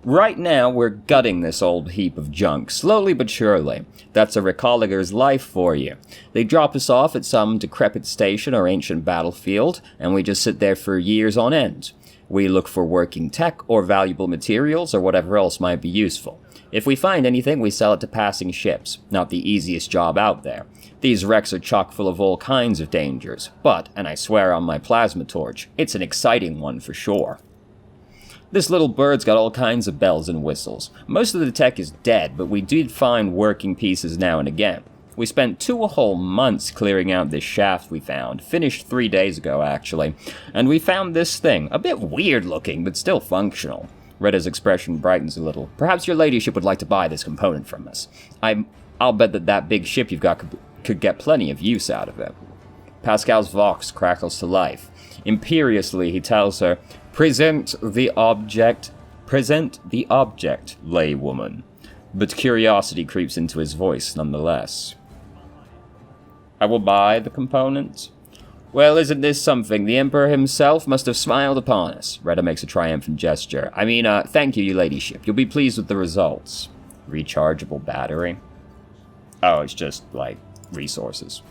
"Right now, we're gutting this old heap of junk, slowly but surely. That's a recolleger's life for you. They drop us off at some decrepit station or ancient battlefield, and we just sit there for years on end. We look for working tech or valuable materials or whatever else might be useful. If we find anything, we sell it to passing ships. Not the easiest job out there. These wrecks are chock full of all kinds of dangers, but, and I swear on my plasma torch, it's an exciting one for sure. This little bird's got all kinds of bells and whistles. Most of the tech is dead, but we did find working pieces now and again. We spent 2 whole months clearing out this shaft we found, finished 3 days ago actually, and we found this thing, a bit weird looking, but still functional." Retta's expression brightens a little. "Perhaps your ladyship would like to buy this component from us. I'll bet that big ship you've got could get plenty of use out of it." Pascal's vox crackles to life. Imperiously, he tells her, Present the object, laywoman." But curiosity creeps into his voice nonetheless. "I will buy the component." "Well, isn't this something? The Emperor himself must have smiled upon us." Retta makes a triumphant gesture. Thank you, your ladyship. You'll be pleased with the results." Rechargeable battery? Oh, it's just, resources.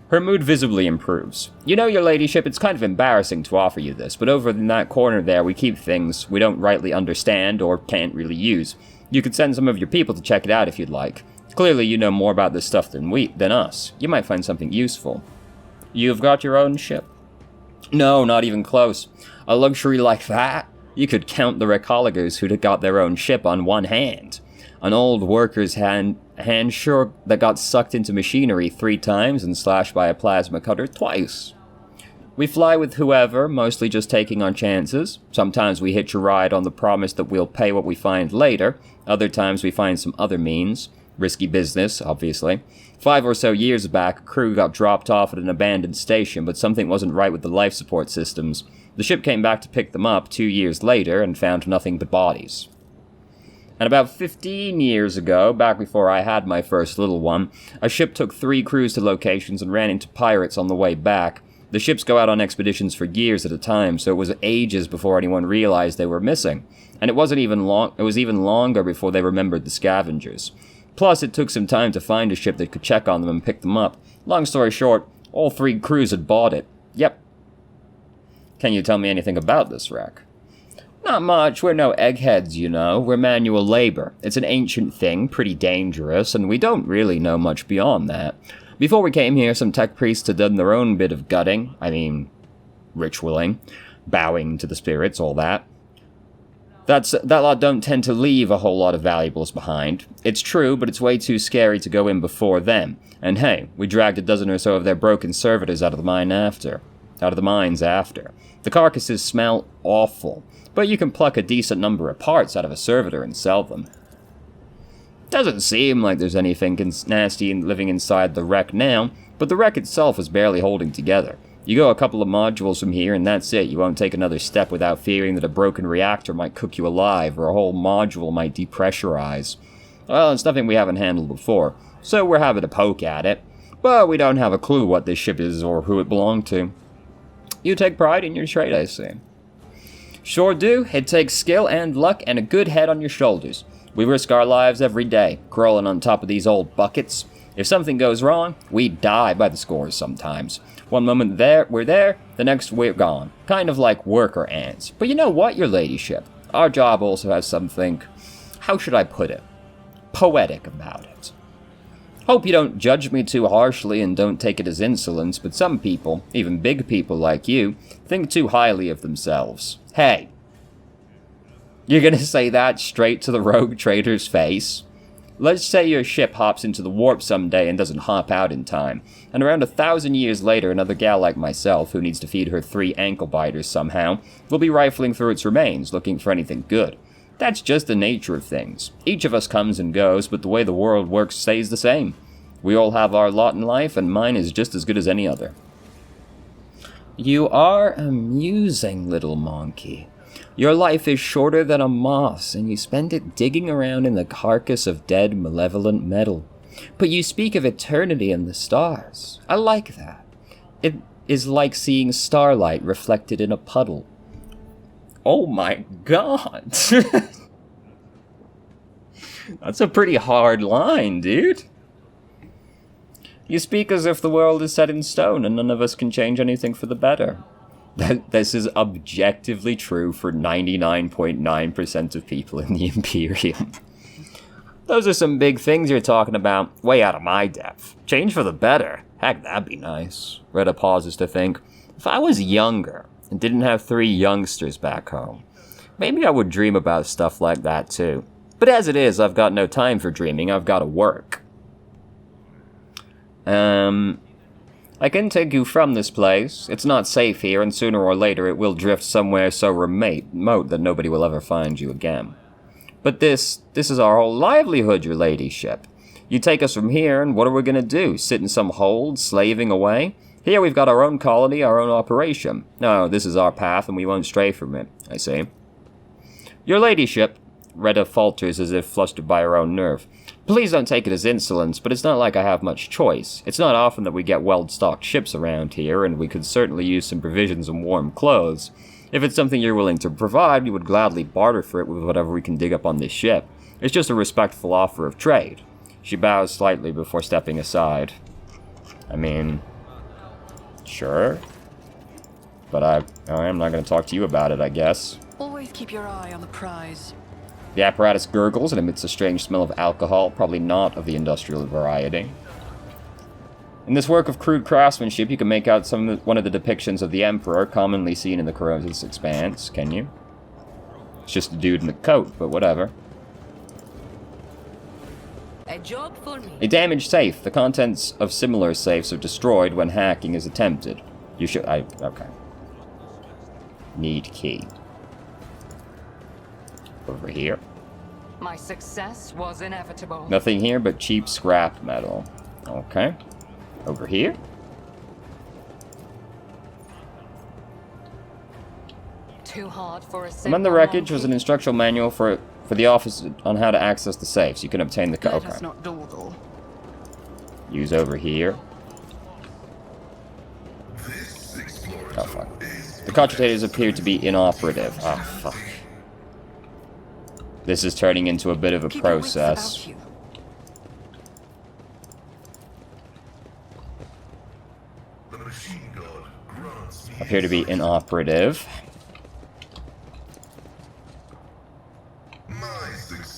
Her mood visibly improves. "You know, your ladyship, it's kind of embarrassing to offer you this, but over in that corner there we keep things we don't rightly understand or can't really use. You could send some of your people to check it out if you'd like. Clearly you know more about this stuff than us. You might find something useful." "You've got your own ship?" "No, not even close. A luxury like that? You could count the recollegers who'd got their own ship on one hand. An old worker's hand sure that got sucked into machinery 3 times and slashed by a plasma cutter twice. We fly with whoever, mostly just taking our chances. Sometimes we hitch a ride on the promise that we'll pay what we find later. Other times we find some other means. Risky business, obviously. 5 or so years back, a crew got dropped off at an abandoned station, but something wasn't right with the life support systems. The ship came back to pick them up 2 years later and found nothing but bodies. And about 15 years ago, back before I had my first little one, a ship took 3 crews to locations and ran into pirates on the way back. The ships go out on expeditions for years at a time, so it was ages before anyone realized they were missing. And it was even longer before they remembered the scavengers. Plus, it took some time to find a ship that could check on them and pick them up. Long story short, all 3 crews had bought it. Yep. Can you tell me anything about this wreck? Not much. We're no eggheads, you know. We're manual labor. It's an ancient thing, pretty dangerous, and we don't really know much beyond that. Before we came here, some tech priests had done their own bit of gutting. Ritualing. Bowing to the spirits, all that. That lot don't tend to leave a whole lot of valuables behind. It's true, but it's way too scary to go in before them. And hey, we dragged a dozen or so of their broken servitors out of the mines after. The carcasses smell awful, but you can pluck a decent number of parts out of a servitor and sell them. Doesn't seem like there's anything nasty living inside the wreck now, but the wreck itself is barely holding together. You go a couple of modules from here and that's it. You won't take another step without fearing that a broken reactor might cook you alive or a whole module might depressurize. Well, it's nothing we haven't handled before, so we're having a poke at it. But we don't have a clue what this ship is or who it belonged to. You take pride in your trade, I see. Sure do. It takes skill and luck and a good head on your shoulders. We risk our lives every day, crawling on top of these old buckets. If something goes wrong, we die by the scores sometimes. One moment we're there, the next we're gone. Kind of like worker ants. But you know what, your ladyship? Our job also has something, how should I put it, poetic about it. Hope you don't judge me too harshly and don't take it as insolence, but some people, even big people like you, think too highly of themselves. Hey, you're gonna say that straight to the rogue trader's face? Let's say your ship hops into the warp someday and doesn't hop out in time, and around 1,000 years later another gal like myself, who needs to feed her 3 ankle biters somehow, will be rifling through its remains looking for anything good. That's just the nature of things. Each of us comes and goes, but the way the world works stays the same. We all have our lot in life, and mine is just as good as any other. You are amusing, little monkey. Your life is shorter than a moth's, and you spend it digging around in the carcass of dead, malevolent metal. But you speak of eternity and the stars. I like that. It is like seeing starlight reflected in a puddle. Oh my god! That's a pretty hard line, dude. You speak as if the world is set in stone and none of us can change anything for the better. This is objectively true for 99.9% of people in the Imperium. Those are some big things you're talking about, way out of my depth. Change for the better? Heck, that'd be nice. Retta pauses to think. If I was younger and didn't have 3 youngsters back home, maybe I would dream about stuff like that too. But as it is, I've got no time for dreaming, I've got to work. I can take you from this place. It's not safe here, and sooner or later it will drift somewhere so remote that nobody will ever find you again. But this is our whole livelihood, your ladyship. You take us from here, and what are we going to do? Sit in some hold, slaving away? Here we've got our own colony, our own operation. No, this is our path, and we won't stray from it, I say. Your ladyship, Retta falters as if flustered by her own nerve. Please don't take it as insolence, but it's not like I have much choice. It's not often that we get well-stocked ships around here, and we could certainly use some provisions and warm clothes. If it's something you're willing to provide, we would gladly barter for it with whatever we can dig up on this ship. It's just a respectful offer of trade. She bows slightly before stepping aside. I mean, sure. But I'm not going to talk to you about it, I guess. Always keep your eye on the prize. The apparatus gurgles and emits a strange smell of alcohol, probably not of the industrial variety. In this work of crude craftsmanship, you can make out one of the depictions of the Emperor commonly seen in the Corrosion's Expanse, can you? It's just a dude in a coat, but whatever. A job for me. A damaged safe. The contents of similar safes are destroyed when hacking is attempted. You should... okay. Need key. Over here. My success was inevitable. Nothing here but cheap scrap metal. Okay. Over here. Too hard for a Among the wreckage was an instructional manual for the office on how to access the safes. You can obtain the Let us not dawdle. Use over here. Oh, fuck. The cogitators appear to be inoperative. Oh, fuck. This is turning into a bit of a Keep your wits process. about you. Appear to be inoperative.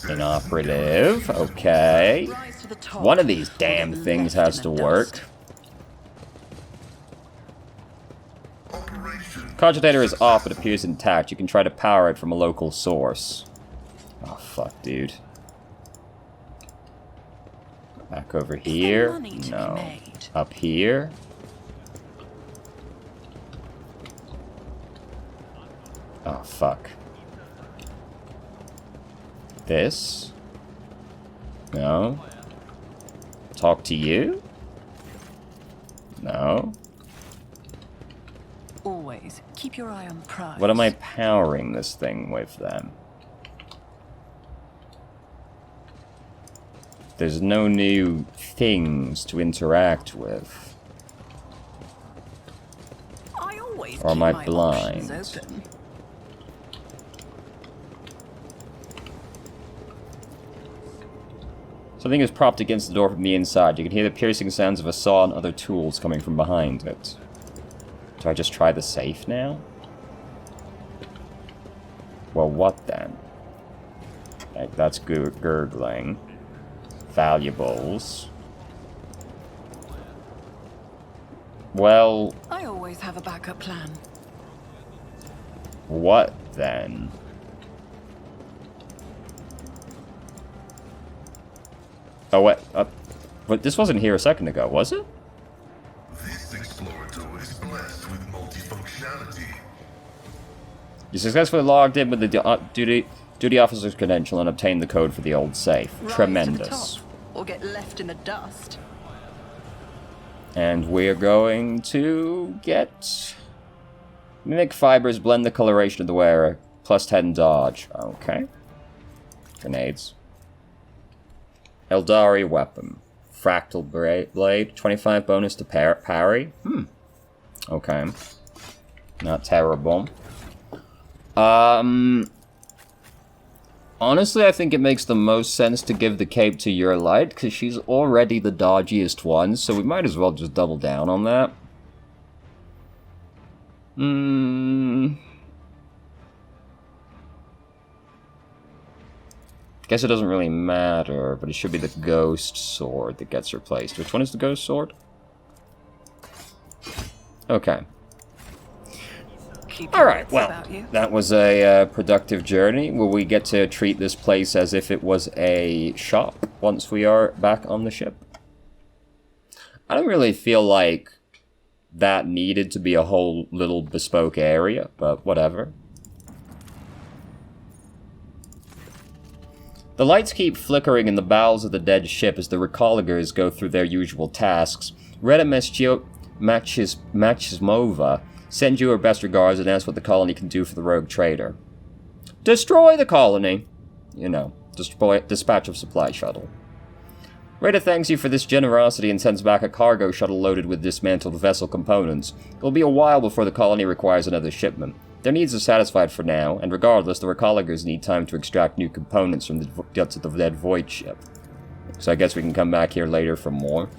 Inoperative. Okay. Rise to the top. One of these damn things Left has in to the work. dust. Cogitator is off, but appears intact. You can try to power it from a local source. Oh, fuck, dude. Back over here. money to be No. made? Up here. Oh, fuck. This? No. Talk to you? No. Always keep your eye on the prize. What am I powering this thing with, then? There's no new things to interact with. always Or am keep I my blind? options open. Something is propped against the door from the inside. You can hear the piercing sounds of a saw and other tools coming from behind it. Do I just try the safe now? Well, what then? Like, that's gurgling. Valuables. Well, I always have a backup plan. what then? Oh, wait. But this wasn't here a second ago, was it? This explorator is blessed with multifunctionality. You successfully logged in with the duty officer's credential and obtained the code for the old safe. Rise Tremendous. to the top, or get left in the dust. And we're going to get... Mimic fibers blend the coloration of the wearer. Plus 10 dodge. Okay. Grenades. Eldari weapon. Fractal blade. 25 bonus to parry. Okay. Not terrible. Honestly, I think it makes the most sense to give the cape to your light, because she's already the dodgiest one, so we might as well just double down on that. Guess it doesn't really matter, but it should be the ghost sword that gets replaced. Which one is the ghost sword? Okay. Alright, well, that was a productive journey. Will we get to treat this place as if it was a shop once we are back on the ship? I don't really feel like that needed to be a whole little bespoke area, but whatever. The lights keep flickering in the bowels of the dead ship as the Recalligers go through their usual tasks. Retta Machismova sends you her best regards and asks what the colony can do for the rogue trader. Destroy the colony! You know, dispatch of supply shuttle. Retta thanks you for this generosity and sends back a cargo shuttle loaded with dismantled vessel components. It will be a while before the colony requires another shipment. Their needs are satisfied for now, and regardless, the Recalligers need time to extract new components from the guts of the dead Void ship. So I guess we can come back here later for more.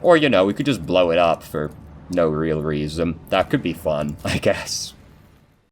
Or, you know, we could just blow it up for no real reason. That could be fun, I guess.